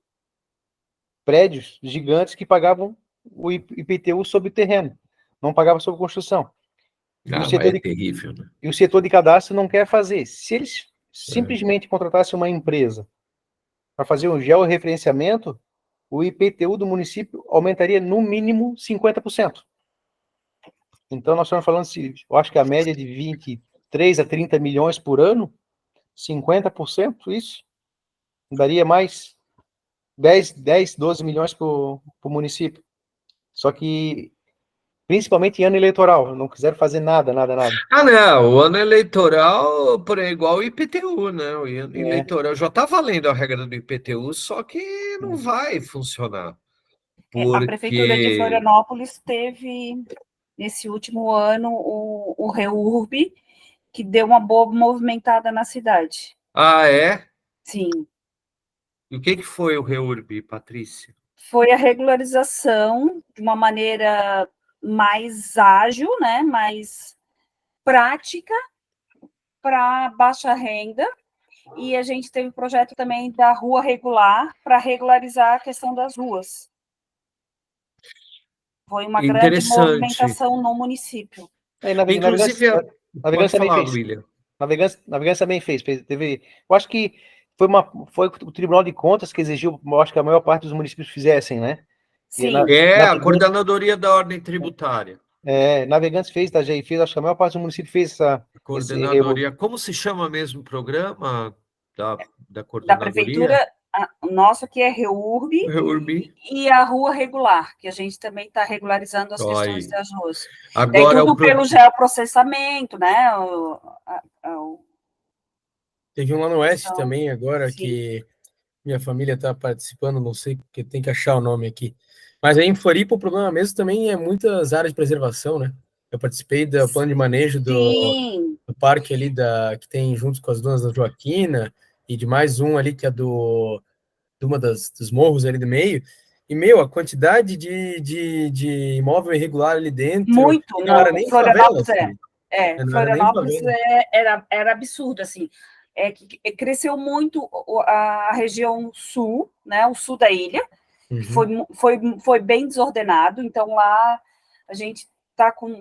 Prédios gigantes que pagavam o IPTU sobre o terreno, não pagavam sobre construção. É terrível, né? E o setor de cadastro não quer fazer. Se eles simplesmente contratassem uma empresa para fazer um georreferenciamento, o IPTU do município aumentaria no mínimo 50%. Então, nós estamos falando, eu acho que a média de 23 a 30 milhões por ano, 50%, isso, daria mais 10, 12 milhões para o município. Só que, principalmente em ano eleitoral, não quiseram fazer nada. Não, o ano eleitoral é igual o IPTU, né? O ano eleitoral já está valendo a regra do IPTU, só que não vai funcionar. A Prefeitura de Florianópolis teve, nesse último ano, o REURB, que deu uma boa movimentada na cidade. Ah, é? Sim. E o que foi o REURB, Patrícia? Foi a regularização de uma maneira mais ágil, né, mais prática para baixa renda, e a gente teve o projeto também da rua regular para regularizar a questão das ruas. Foi uma grande movimentação no município. Inclusive, pode falar, William. Navegantes também fez. Teve, eu acho que foi o Tribunal de Contas que exigiu, eu acho que a maior parte dos municípios fizessem, né? Sim. A Coordenadoria da Ordem Tributária. Navegantes fez, da GI fez, acho que a maior parte do município fez essa... Coordenadoria. Como se chama mesmo o programa da Coordenadoria? Da Prefeitura, o nosso aqui é REURB, e a rua regular, que a gente também está regularizando as questões das ruas. Agora tudo pelo geoprocessamento, né? Teve um lá no Oeste também, agora, sim, que minha família está participando, não sei, porque tem que achar o nome aqui. Mas aí em Floripa o problema mesmo também é muitas áreas de preservação, né? Eu participei do plano de manejo do parque ali que tem junto com as Dunas da Joaquina, e de mais um ali que é de uma dos morros ali do meio. E, a quantidade de imóvel irregular ali dentro... Muito, não era nem Florianópolis favela, assim. Florianópolis era absurdo, assim. Que cresceu muito a região sul, né, o sul da ilha, foi bem desordenado, então lá a gente está com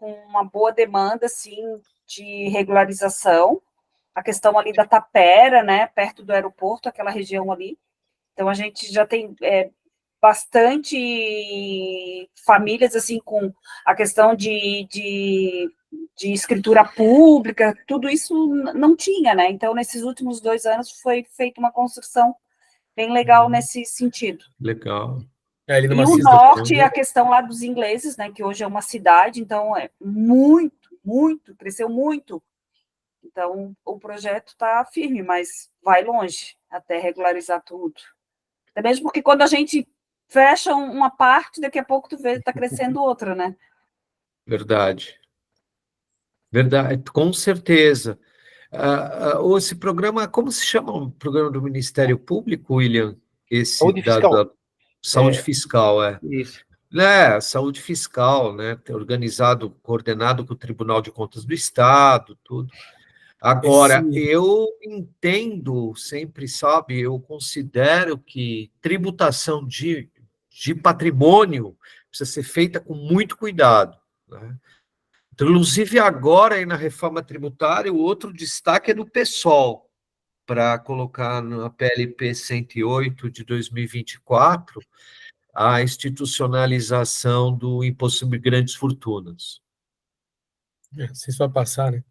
uma boa demanda, assim, de regularização, a questão ali da Tapera, né, perto do aeroporto, aquela região ali, então a gente já tem bastante famílias, assim, com a questão de escritura pública, tudo isso não tinha, né? Então, nesses últimos 2 anos, foi feita uma construção bem legal nesse sentido. Legal. E o norte, a questão lá dos ingleses, né? Que hoje é uma cidade, então é cresceu muito. Então, o projeto está firme, mas vai longe até regularizar tudo. Até mesmo porque quando a gente fecha uma parte, daqui a pouco tu vê está crescendo outra, né? Verdade, com certeza. Esse programa, como se chama o programa do Ministério Público, William? Esse Saúde Fiscal. Saúde Fiscal, Isso. Saúde Fiscal, né? Organizado, coordenado com o Tribunal de Contas do Estado, tudo. Agora, eu entendo, sempre, sabe, eu considero que tributação de patrimônio precisa ser feita com muito cuidado, né? Inclusive, agora, aí na reforma tributária, o outro destaque é do PSOL, para colocar na PLP 108 de 2024, a institucionalização do imposto sobre grandes fortunas. Vocês vão passar, né?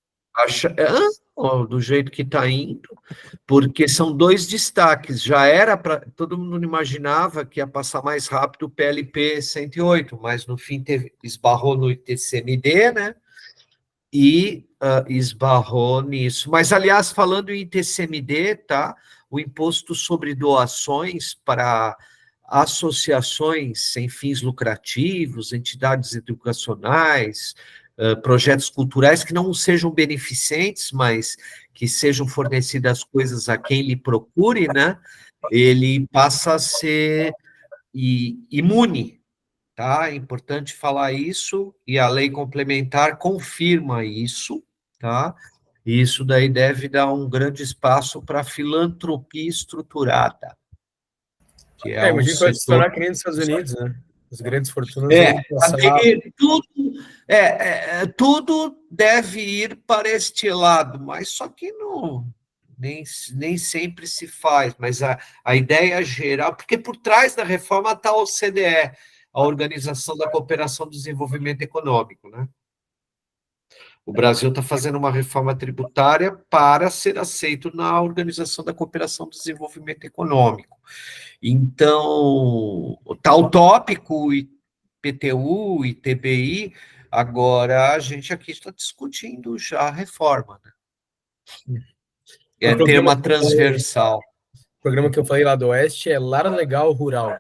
Do jeito que está indo, porque são dois destaques. Já era para. Todo mundo imaginava que ia passar mais rápido o PLP 108, mas no fim esbarrou no ITCMD, né? E esbarrou nisso. Mas, aliás, falando em ITCMD, tá? O imposto sobre doações para associações sem fins lucrativos, entidades educacionais, projetos culturais que não sejam beneficentes, mas que sejam fornecidas coisas a quem lhe procure, né? Ele passa a ser imune, tá? É importante falar isso, e a lei complementar confirma isso, tá? E isso daí deve dar um grande espaço para a filantropia estruturada, que é um Imagina que vai se setor... tornar que nem nos Estados Unidos, né? As grandes fortunas vão passar... tudo deve ir para este lado, mas só que nem sempre se faz, mas a ideia geral, porque por trás da reforma está a OCDE, a Organização da Cooperação e Desenvolvimento Econômico, né? O Brasil está fazendo uma reforma tributária para ser aceito na Organização da Cooperação e Desenvolvimento Econômico. Então, está utópico, IPTU, ITBI, agora a gente aqui está discutindo já a reforma, né? É tema transversal. O programa que eu falei lá do Oeste é Lar Legal Rural.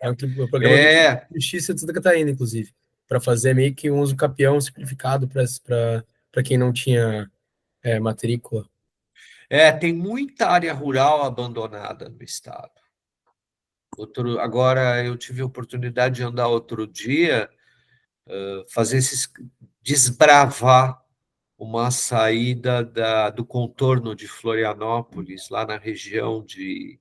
É um programa de Justiça de Santa Catarina, inclusive, para fazer meio que um uso capião simplificado para quem não tinha matrícula. Tem muita área rural abandonada no estado. Agora, eu tive a oportunidade de andar outro dia, desbravar uma saída do contorno de Florianópolis, lá na região de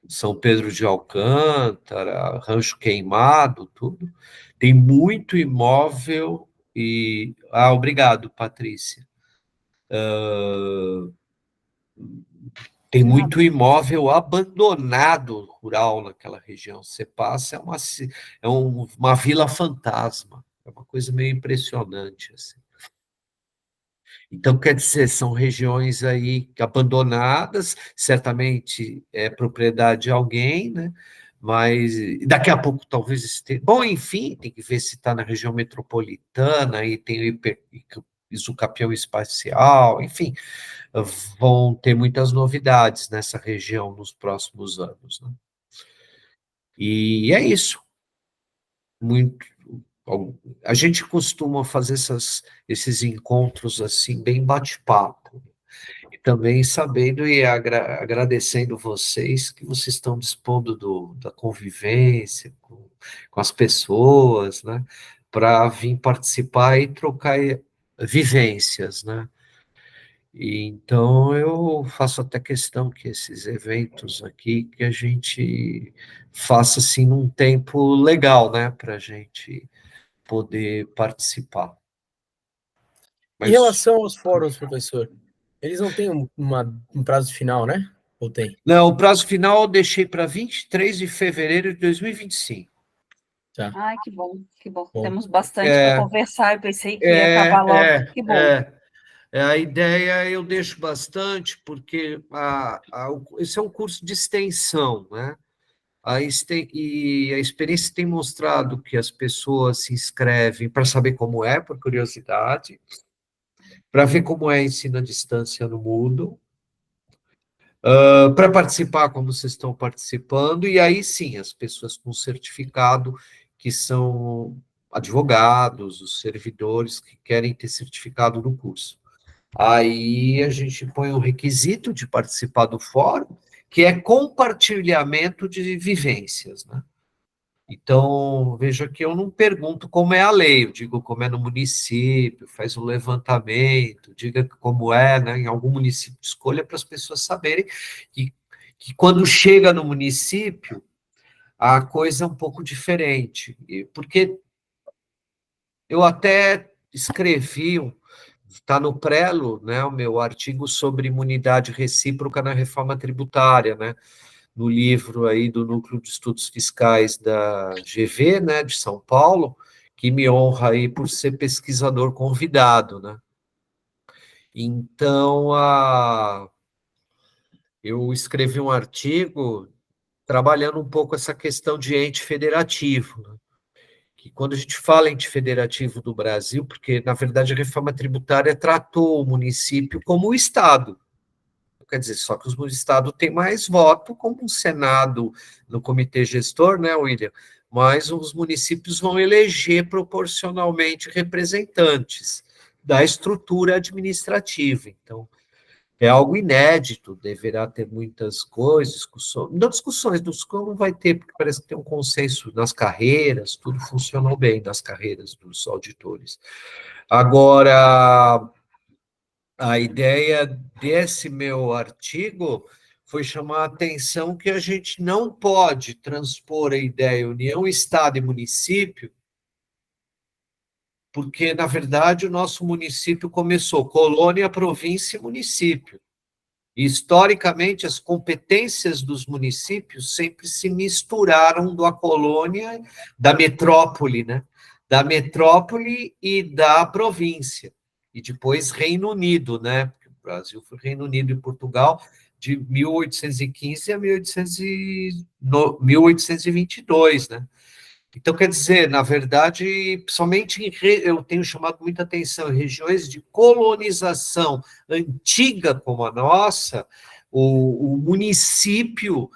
São Pedro de Alcântara, Rancho Queimado, tudo. Tem muito imóvel e... obrigado, Patrícia. Tem muito imóvel abandonado rural naquela região. Você passa, é uma vila fantasma. É uma coisa meio impressionante, assim. Então, quer dizer, são regiões aí abandonadas, certamente é propriedade de alguém, né? Mas daqui a pouco talvez esteja... Bom, enfim, tem que ver se está na região metropolitana, aí tem o isocapião espacial, enfim, vão ter muitas novidades nessa região nos próximos anos, né? E é isso. A gente costuma fazer esses encontros assim, bem bate-papo, e também sabendo e agradecendo vocês que vocês estão dispondo da convivência com as pessoas, né, para vir participar e trocar vivências, né? E, então, eu faço até questão que esses eventos aqui, que a gente faça assim num tempo legal, né, para a gente poder participar. Em relação aos fóruns, professor, eles não têm um prazo final, né? Ou tem? Não, o prazo final eu deixei para 23 de fevereiro de 2025. Tá. Ai, que bom, que bom. Temos bastante para conversar, eu pensei que ia acabar logo, que bom. A ideia eu deixo bastante, porque esse é um curso de extensão, né? E a experiência tem mostrado que as pessoas se inscrevem para saber como é, por curiosidade, para ver como é ensino à distância no mundo, para participar como vocês estão participando, e aí sim, as pessoas com certificado, que são advogados, os servidores que querem ter certificado no curso. Aí a gente põe um requisito de participar do fórum, que é compartilhamento de vivências, né? Então, veja que eu não pergunto como é a lei, eu digo como é no município, faz um levantamento, diga como é, né, em algum município, escolha para as pessoas saberem que quando chega no município, a coisa é um pouco diferente, porque eu até escrevi, está no Prelo, né, o meu artigo sobre imunidade recíproca na reforma tributária, né, no livro aí do Núcleo de Estudos Fiscais da GV, né, de São Paulo, que me honra aí por ser pesquisador convidado, né. Então, eu escrevi um artigo trabalhando um pouco essa questão de ente federativo, né, que quando a gente fala ente federativo do Brasil, porque, na verdade, a reforma tributária tratou o município como o Estado, quer dizer, só que o Estado tem mais voto, como um Senado no comitê gestor, né, William? Mas os municípios vão eleger proporcionalmente representantes da estrutura administrativa. Então, é algo inédito, deverá ter muitas coisas, discussões, não discussões, não vai ter, porque parece que tem um consenso nas carreiras, tudo funcionou bem nas carreiras dos auditores. Agora, a ideia desse meu artigo foi chamar a atenção que a gente não pode transpor a ideia União, Estado e município, porque, na verdade, o nosso município começou colônia, província e município. E, historicamente, as competências dos municípios sempre se misturaram da colônia, da metrópole, né? Da metrópole e da província. E depois Reino Unido, né? Porque o Brasil foi Reino Unido e Portugal de 1815 a 1822, né? Então, quer dizer, na verdade, somente eu tenho chamado muita atenção em regiões de colonização antiga como a nossa, o município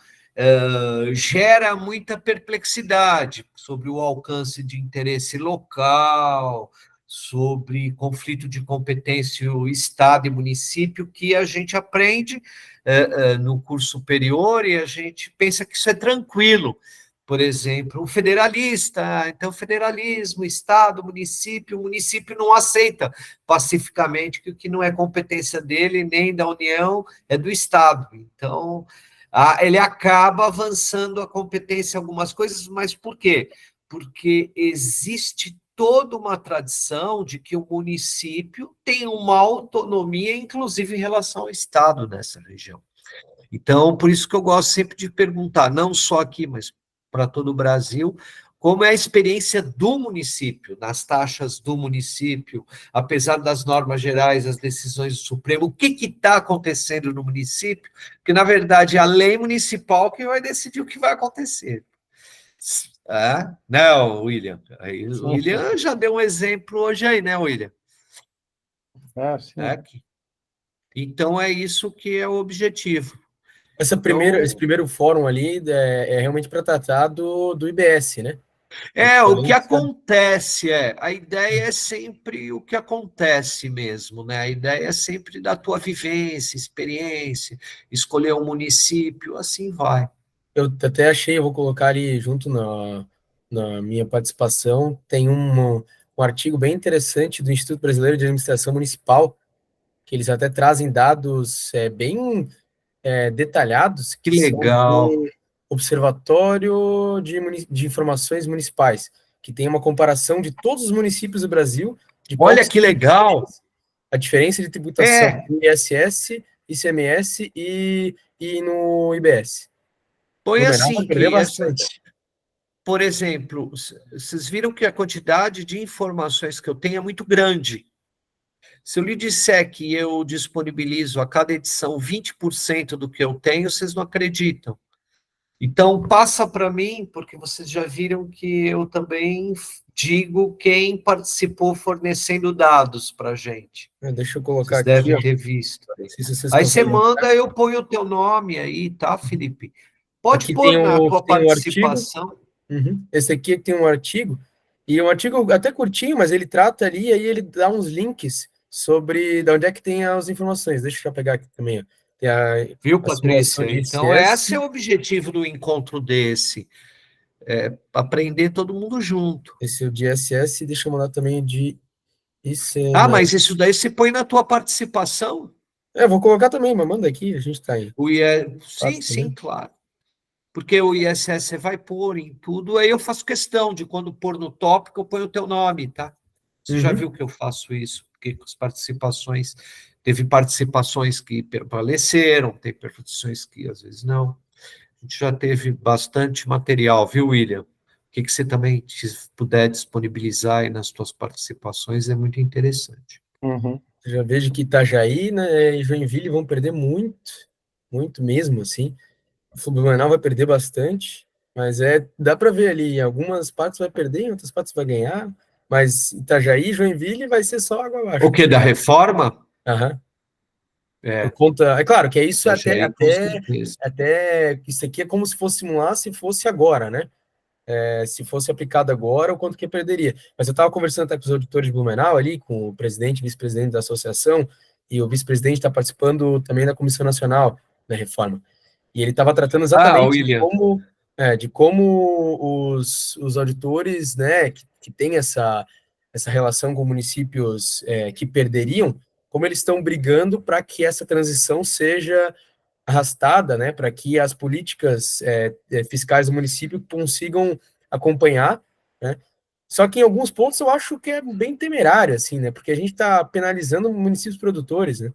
gera muita perplexidade sobre o alcance de interesse local, sobre conflito de competência Estado e município, que a gente aprende no curso superior e a gente pensa que isso é tranquilo. Por exemplo, um federalista, então federalismo, Estado, município, o município não aceita pacificamente que o que não é competência dele, nem da União, é do Estado. Então, ele acaba avançando a competência em algumas coisas, mas por quê? Porque existe toda uma tradição de que o município tem uma autonomia, inclusive em relação ao Estado nessa região. Então, por isso que eu gosto sempre de perguntar, não só aqui, mas para todo o Brasil, como é a experiência do município, nas taxas do município, apesar das normas gerais, as decisões do Supremo, o que está acontecendo no município, porque, na verdade, é a lei municipal que vai decidir o que vai acontecer. Não, William. Aí, o William já deu um exemplo hoje aí, né, William? Sim. Então, é isso que é o objetivo. Esse primeiro fórum ali é realmente para tratar do IBS, né? O que acontece a ideia é sempre o que acontece mesmo, né? A ideia é sempre da tua vivência, experiência, escolher um município, assim vai. Eu até achei, eu vou colocar ali junto na minha participação, tem um artigo bem interessante do Instituto Brasileiro de Administração Municipal, que eles até trazem dados bem detalhados, que legal. São do Observatório de Informações Municipais, que tem uma comparação de todos os municípios do Brasil. Olha que legal! A diferença de tributação no ISS, ICMS e no IBS. Põe assim, que por exemplo, vocês viram que a quantidade de informações que eu tenho é muito grande. Se eu lhe disser que eu disponibilizo a cada edição 20% do que eu tenho, vocês não acreditam. Então, passa para mim, porque vocês já viram que eu também digo quem participou fornecendo dados para a gente. Deixa eu colocar vocês aqui. Devem ter visto. Aí você manda, eu ponho o teu nome aí, tá, Felipe? Pode aqui pôr na tua participação. Esse aqui tem um artigo, e um artigo até curtinho, mas ele trata ali, aí ele dá uns links sobre de onde é que tem as informações. Deixa eu pegar aqui também, Viu, Patrícia? Então, esse é o objetivo do encontro desse. aprender todo mundo junto. Esse é o de ISS, deixa eu mandar também de ICMS. Mas isso daí você põe na tua participação. Vou colocar também, mas manda aqui, a gente tá aí. Sim, claro. Porque o ISS você vai pôr em tudo, aí eu faço questão de quando pôr no tópico, eu ponho o teu nome, tá? Você já viu que eu faço isso, porque com as participações, teve participações que prevaleceram, tem participações que às vezes não. A gente já teve bastante material, viu, William? O que você também puder disponibilizar aí nas suas participações é muito interessante. Uhum. Já vejo que Itajaí, né, e Joinville vão perder muito, muito mesmo, assim. O Blumenau vai perder bastante, mas dá para ver ali, algumas partes vai perder, em outras partes vai ganhar, mas Itajaí e Joinville vai ser só água abaixo. O que, da reforma? Aham. Por conta, é claro que é isso até isso aqui é como se fosse simular se fosse agora, né? Se fosse aplicado agora, o quanto que perderia. Mas eu estava conversando até com os auditores de Blumenau ali, com o presidente e vice-presidente da associação, e o vice-presidente está participando também da Comissão Nacional da Reforma. E ele estava tratando exatamente de como os auditores, né, que têm essa relação com municípios que perderiam, como eles estão brigando para que essa transição seja arrastada, né, para que as políticas fiscais do município consigam acompanhar, né? Só que em alguns pontos eu acho que é bem temerário, assim, né, porque a gente está penalizando municípios produtores, né,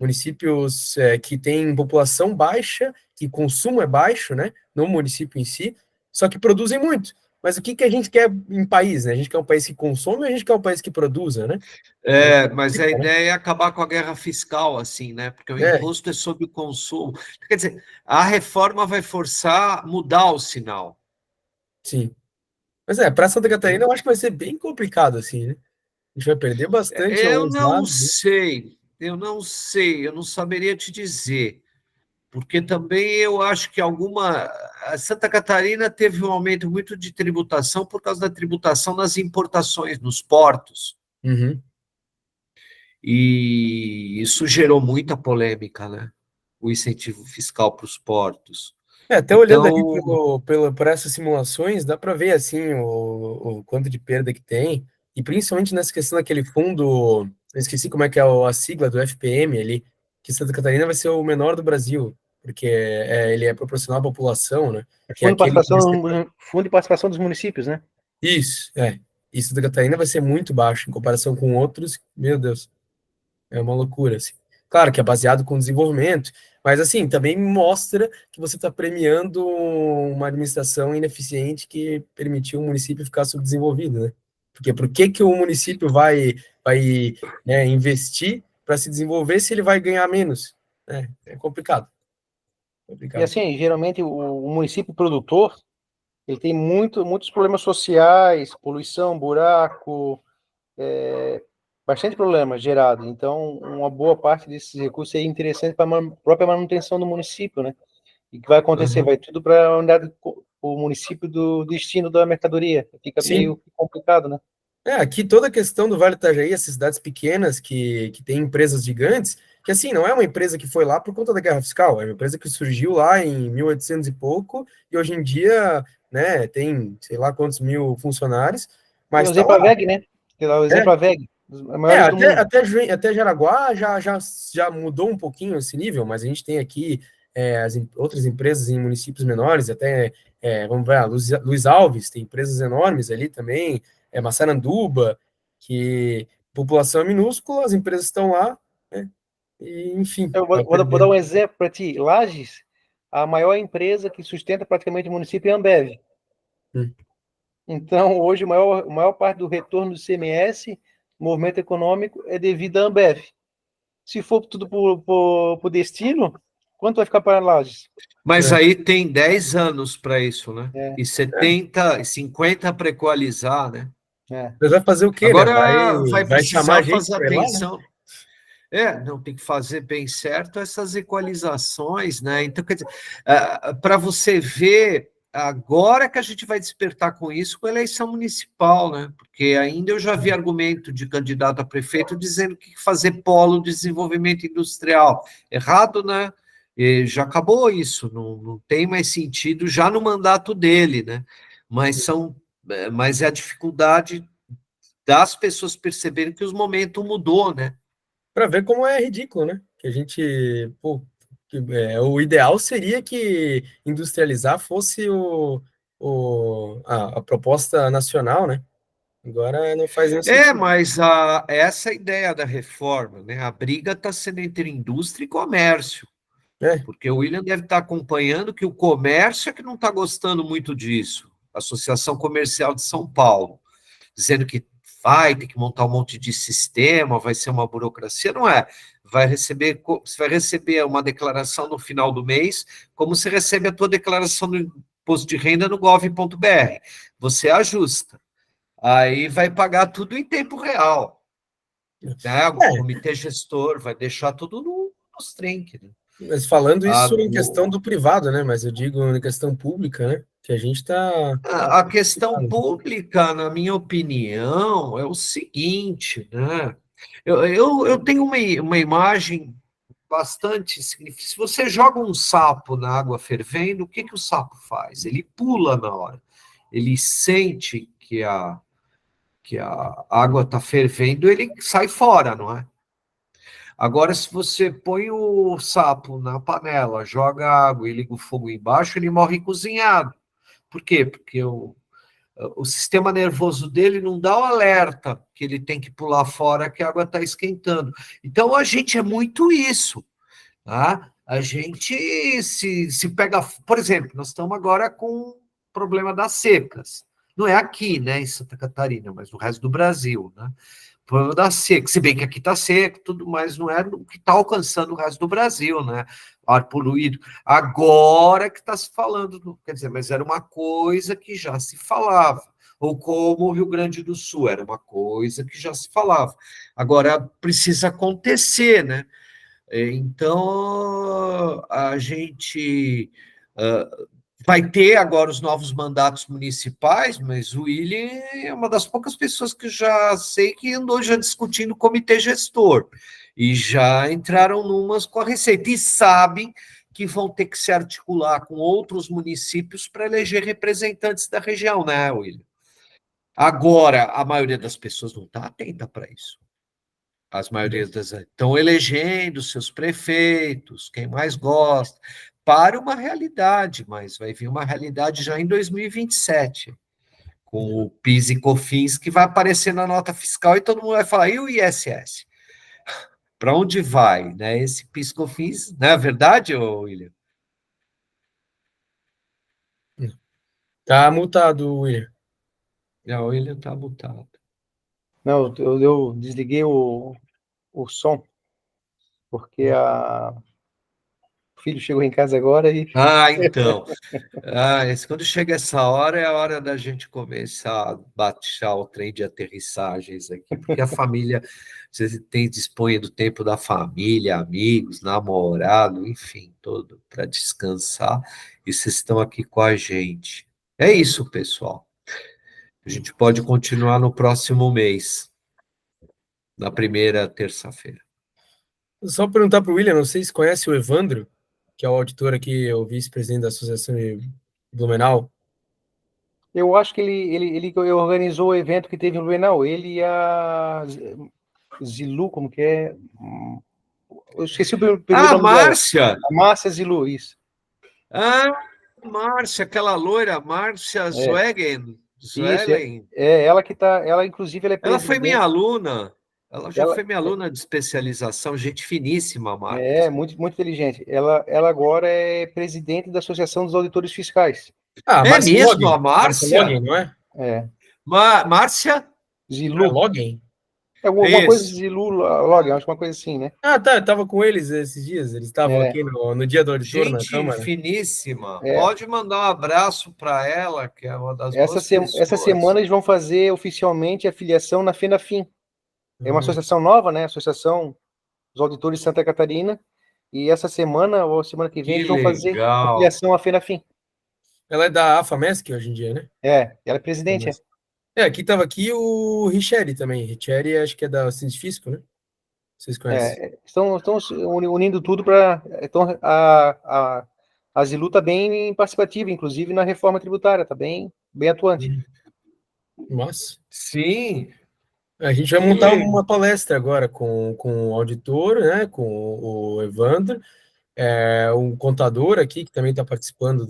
municípios que têm população baixa, que consumo é baixo, né, no município em si, só que produzem muito. Mas o que a gente quer em país, né? A gente quer um país que consome ou a gente quer um país que produza, né? Mas a ideia é acabar com a guerra fiscal, assim, né? Porque o imposto é sobre o consumo. Quer dizer, a reforma vai forçar a mudar o sinal. Sim. Mas para Santa Catarina eu acho que vai ser bem complicado, assim, né? A gente vai perder bastante. Eu não sei, eu não saberia te dizer. Porque também eu acho que a Santa Catarina teve um aumento muito de tributação por causa da tributação nas importações, nos portos. Uhum. E isso gerou muita polêmica, né? O incentivo fiscal para os portos. Até olhando ali por essas simulações, dá para ver assim o quanto de perda que tem, e principalmente nessa questão daquele fundo, eu esqueci como é que é a sigla do FPM ali, que Santa Catarina vai ser o menor do Brasil, porque ele é proporcional à população, né? Fundo de participação dos municípios, né? Isso, E Santa Catarina vai ser muito baixo em comparação com outros, meu Deus, é uma loucura, assim. Claro que é baseado com desenvolvimento, mas assim, também mostra que você está premiando uma administração ineficiente que permitiu o município ficar subdesenvolvido, né? Porque por que o município vai investir para se desenvolver se ele vai ganhar menos? É complicado. E assim, geralmente o município produtor, ele tem muitos problemas sociais, poluição, buraco, bastante problemas gerados. Então, uma boa parte desses recursos é interessante para a própria manutenção do município, né? E o que vai acontecer? Vai tudo para a unidade, o município do destino da mercadoria. Fica meio complicado, né? Aqui toda a questão do Vale do Itajaí, essas cidades pequenas que têm empresas gigantes, que assim, não é uma empresa que foi lá por conta da guerra fiscal, é uma empresa que surgiu lá em 1800 e pouco, e hoje em dia, né, tem sei lá quantos mil funcionários, mas tem o exemplo a VEG, né? Tem lá o exemplo a VEG, os maiores do mundo. Até Jaraguá já mudou um pouquinho esse nível, mas a gente tem aqui outras empresas em municípios menores, até, vamos ver, Luiz Alves, tem empresas enormes ali também, Massaranduba, que população é minúscula, as empresas estão lá, né? E, enfim. Eu vou dar um exemplo para ti. Lages, a maior empresa que sustenta praticamente o município é a Ambev. Então, hoje, a maior parte do retorno do CMS, movimento econômico, é devido à Ambev. Se for tudo por destino, quanto vai ficar para Lages? Mas aí tem 10 anos para isso, né? E 50 para equalizar, né? Mas vai fazer o quê? Agora vai precisar fazer atenção. Lá, né? Não, tem que fazer bem certo essas equalizações, né? Então, quer dizer, para você ver, agora que a gente vai despertar com isso, com a eleição municipal, né? Porque ainda eu já vi argumento de candidato a prefeito dizendo que fazer polo de desenvolvimento industrial. Errado, né? E já acabou isso, não tem mais sentido já no mandato dele, né? mas é a dificuldade das pessoas perceberem que o momento mudou, né? Para ver como é ridículo, né? Que a gente, o ideal seria que industrializar fosse a proposta nacional, né? Agora não faz nenhum sentido. Mas essa é a ideia da reforma, né? A briga está sendo entre indústria e comércio. Porque o William deve estar acompanhando que o comércio é que não está gostando muito disso. A Associação Comercial de São Paulo, dizendo que vai ter que montar um monte de sistema, vai ser uma burocracia, não é? Você vai receber uma declaração no final do mês, como você recebe a tua declaração do imposto de renda no gov.br. Você ajusta. Aí vai pagar tudo em tempo real. Né? O comitê gestor vai deixar tudo nos trinques. Né? Mas falando isso em questão do privado, né? Mas eu digo em questão pública, né? Que a gente está... A questão pública, na minha opinião, é o seguinte, né? Eu tenho uma imagem bastante significativa. Se você joga um sapo na água fervendo, o que o sapo faz? Ele pula na hora. Ele sente que a água está fervendo, ele sai fora, não é? Agora, se você põe o sapo na panela, joga água e liga o fogo embaixo, ele morre cozinhado. Por quê? Porque o sistema nervoso dele não dá o alerta que ele tem que pular fora, que a água está esquentando. Então, a gente é muito isso. Tá? A gente se pega... Por exemplo, nós estamos agora com o problema das secas. Não é aqui, né, em Santa Catarina, mas no resto do Brasil, né? O problema da seca, se bem que aqui está seco, tudo mais, não é o que está alcançando o resto do Brasil, né? Ar poluído. Agora que está se falando, quer dizer, mas era uma coisa que já se falava. Ou como o Rio Grande do Sul, era uma coisa que já se falava. Agora precisa acontecer, né? Então, a gente vai ter agora os novos mandatos municipais, mas o William é uma das poucas pessoas que já sei que andou já discutindo o comitê gestor, e já entraram numas com a Receita, e sabem que vão ter que se articular com outros municípios para eleger representantes da região, né, William? Agora, a maioria das pessoas não está atenta para isso. As maiorias estão elegendo seus prefeitos, quem mais gosta, para uma realidade, mas vai vir uma realidade já em 2027, com o PIS e COFINS, que vai aparecer na nota fiscal e todo mundo vai falar, e o ISS? Para onde vai? Né? Esse PIS e COFINS, não é verdade, William? Tá multado, William. Não, o William está multado. Não, eu desliguei o som, porque o filho chegou em casa agora e... Então. Quando chega essa hora, é a hora da gente começar a baixar o trem de aterrissagens aqui, porque a família, você dispõe do tempo da família, amigos, namorado, enfim, todo para descansar, e vocês estão aqui com a gente. É isso, pessoal. A gente pode continuar no próximo mês, na primeira terça-feira. Só perguntar para o William, não sei se conhece o Evandro, que é o auditor aqui, o vice-presidente da Associação de Blumenau. Eu acho que ele organizou o evento que teve em Blumenau, ele e a Zilu, como que é? Eu esqueci o primeiro nome Márcia! dela. A Márcia Zilu, isso. Márcia, aquela loira, Márcia Zwegen. Ela que tá, ela inclusive ela é presidente. Ela foi minha aluna. Ela já foi minha aluna de especialização, gente finíssima, Márcia. Muito, muito inteligente. Ela agora é presidente da Associação dos Auditores Fiscais. Mesmo, a Márcia? Login, não é? Márcia? Zilu. Login? Alguma coisa de Zilu, Login, acho que uma coisa assim, né? Tá, eu tava com eles esses dias, eles estavam aqui no dia do auditor, na Câmara. Gente finíssima. Pode mandar um abraço para ela, que é uma das boas pessoas. Essa semana eles vão fazer oficialmente a filiação na FENAFIM. É uma associação nova, né? Associação dos Auditores de Santa Catarina. E essa semana, ou semana que vem, eles vão fazer a filiação à FENAFIM. Ela é da AFAMESC hoje em dia, né? Ela é presidente. Aqui estava aqui o Richeri também. Richeri acho que é da Sindifisco, né? Vocês conhecem? Estão unindo tudo para... Então, a A Zilu está bem participativa, inclusive na reforma tributária, está bem atuante. Nossa. Sim. A gente vai montar uma palestra agora com o auditor, né, com o Evandro, um contador aqui, que também está participando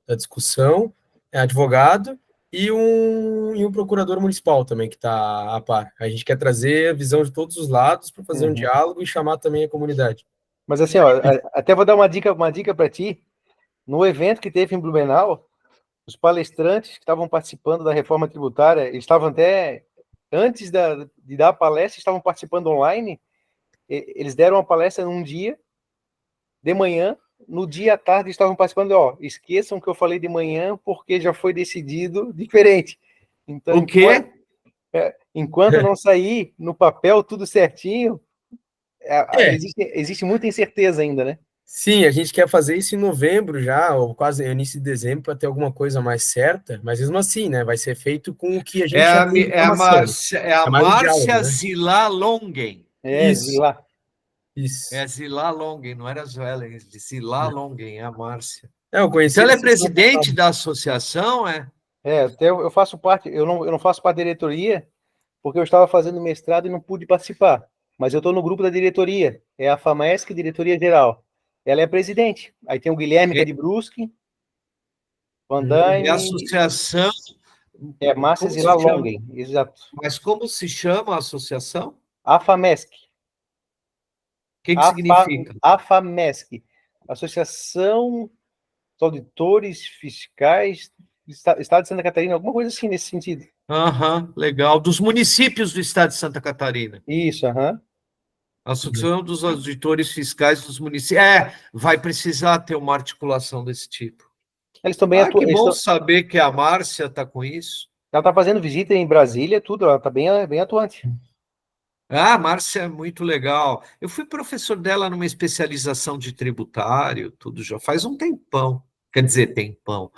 da discussão, é advogado, e um procurador municipal também, que está a par. A gente quer trazer a visão de todos os lados para fazer um diálogo e chamar também a comunidade. Mas assim, ó, até vou dar uma dica para ti. No evento que teve em Blumenau, os palestrantes que estavam participando da reforma tributária, eles estavam até, antes de dar a palestra, estavam participando online. Eles deram uma palestra num dia, de manhã, no dia à tarde estavam participando, ó, esqueçam que eu falei de manhã, porque já foi decidido diferente. Então, o quê? Enquanto não sair no papel tudo certinho, existe muita incerteza ainda, né? Sim, a gente quer fazer isso em novembro já, ou quase início de dezembro, para ter alguma coisa mais certa, mas mesmo assim, né, vai ser feito com o que a gente já tem informação. É a mais um diálogo, Márcia né? Zilá Longen. Isso. Lá. Isso. É Zilá Longen, não era Zoellen, Zilá Longen, é a Márcia. Eu conheci então ela é presidente da associação, é? Até eu faço parte, eu não faço parte da diretoria, porque eu estava fazendo mestrado e não pude participar. Mas eu estou no grupo da diretoria, é a FAMESC, diretoria geral. Ela é a presidente. Aí tem o Guilherme, que é de Brusque, Van Damme... E a associação... É Márcia Zilá Longen, exato. Mas como se chama a associação? A FAMESC. O que significa? A FAMESC, Associação de Auditores Fiscais do Estado de Santa Catarina, alguma coisa assim nesse sentido. Legal. Dos municípios do estado de Santa Catarina. Isso, A Associação dos Auditores Fiscais dos Municípios. Vai precisar ter uma articulação desse tipo. Eles estão bem Que bom saber que a Márcia está com isso. Ela está fazendo visita em Brasília, tudo, ela está bem atuante. A Márcia é muito legal. Eu fui professor dela numa especialização de tributário, tudo já faz um tempão. Quer dizer, tempão.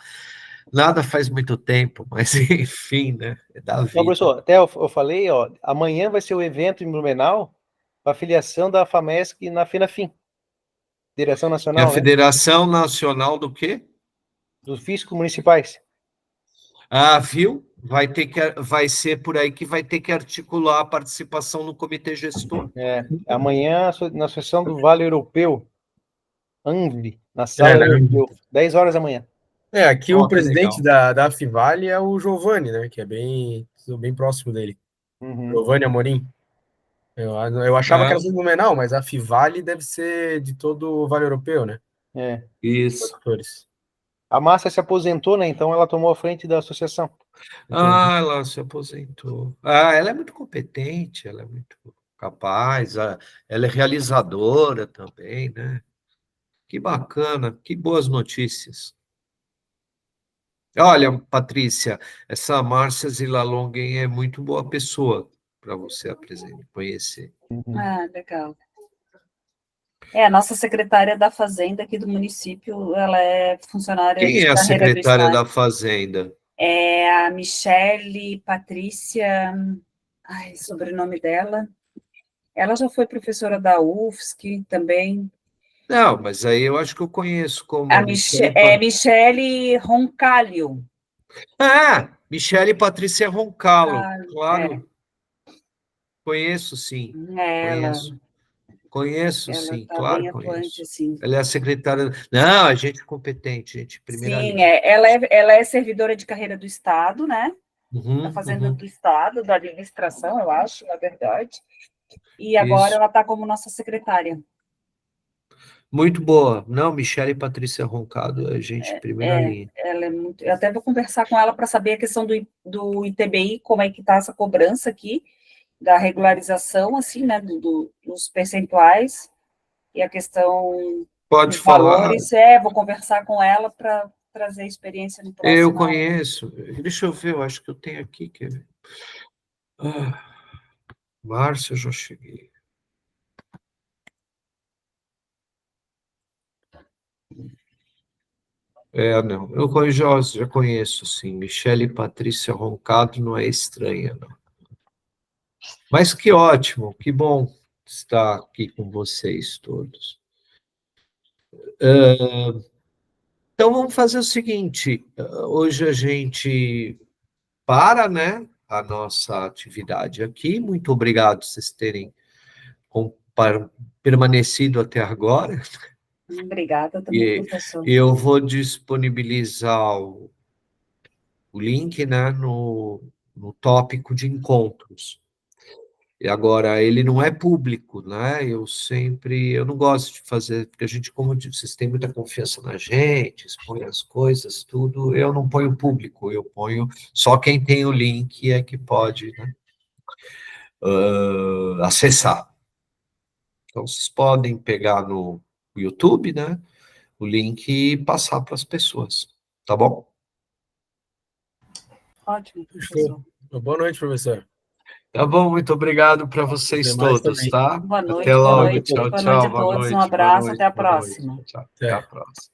Nada faz muito tempo, mas enfim, né? É da vida. Não, professor, até eu falei, ó, amanhã vai ser o evento em Blumenau, a filiação da FAMESC na FENAFIM. Direção Nacional, a Federação Nacional do quê? Dos Fiscos Municipais. Viu? Vai ser por aí que vai ter que articular a participação no comitê gestor. Amanhã, na sessão do Vale Europeu, ANVI, na sala europeu, 10 horas da manhã. Aqui o presidente da Afivale é o Giovanni, né, que é bem próximo dele. Giovanni Amorim. Eu achava que era do Blumenau, mas a Afivale deve ser de todo o Vale Europeu, né? Isso. A Márcia se aposentou, né? Então ela tomou a frente da associação. Ela se aposentou. Ela é muito competente, ela é muito capaz, ela é realizadora também, né? Que bacana, que boas notícias. Olha, Patrícia, essa Márcia Zilalongen é muito boa pessoa para você conhecer. Legal. A nossa secretária da Fazenda aqui do município, ela é funcionária Quem é a secretária da Fazenda? É a Michele Patrícia, sobrenome dela. Ela já foi professora da UFSC também. Não, mas aí eu acho que eu conheço como... Michele Roncalho. Michele Patrícia Roncalho, claro. Conheço, sim. Conheço, sim, tá claro, bem atuante, assim. Ela é a secretária... Não, a gente competente, gente, primeira Sim, linha. ela é servidora de carreira do Estado, né? Da Fazenda do Estado, da administração, eu acho, na verdade. E agora ela está como nossa secretária. Muito boa. Não, Michele Patrícia Roncado é gente primeira linha. Ela é muito... Eu até vou conversar com ela para saber a questão do ITBI, como é que está essa cobrança aqui, da regularização, assim, né, dos percentuais, e a questão Pode dos falar. valores. Vou conversar com ela para trazer experiência no próximo. Eu conheço. Deixa eu ver, eu acho que eu tenho aqui, quer ver? Márcia, eu já cheguei. Não. Eu já conheço, sim. Michele Patrícia Roncado não é estranha, não. Mas que ótimo, que bom estar aqui com vocês todos. Então, vamos fazer o seguinte, hoje a gente para, né, a nossa atividade aqui. Muito obrigado por vocês terem permanecido até agora. Obrigada também, professor. Eu vou disponibilizar o link, né, no tópico de encontros. E agora, ele não é público, né? Eu não gosto de fazer, porque a gente, como eu disse, vocês têm muita confiança na gente, expõe as coisas, tudo, eu não ponho público, eu ponho só quem tem o link é que pode, né, acessar. Então, vocês podem pegar no YouTube, né, o link e passar para as pessoas, tá bom? Ótimo, professor. Boa noite, professor. Tá bom, muito obrigado para vocês todos, também. tá? Boa noite, Até logo, boa noite. tchau, Boa tchau, noite a todos, um abraço, até a próxima. Tchau, até a próxima.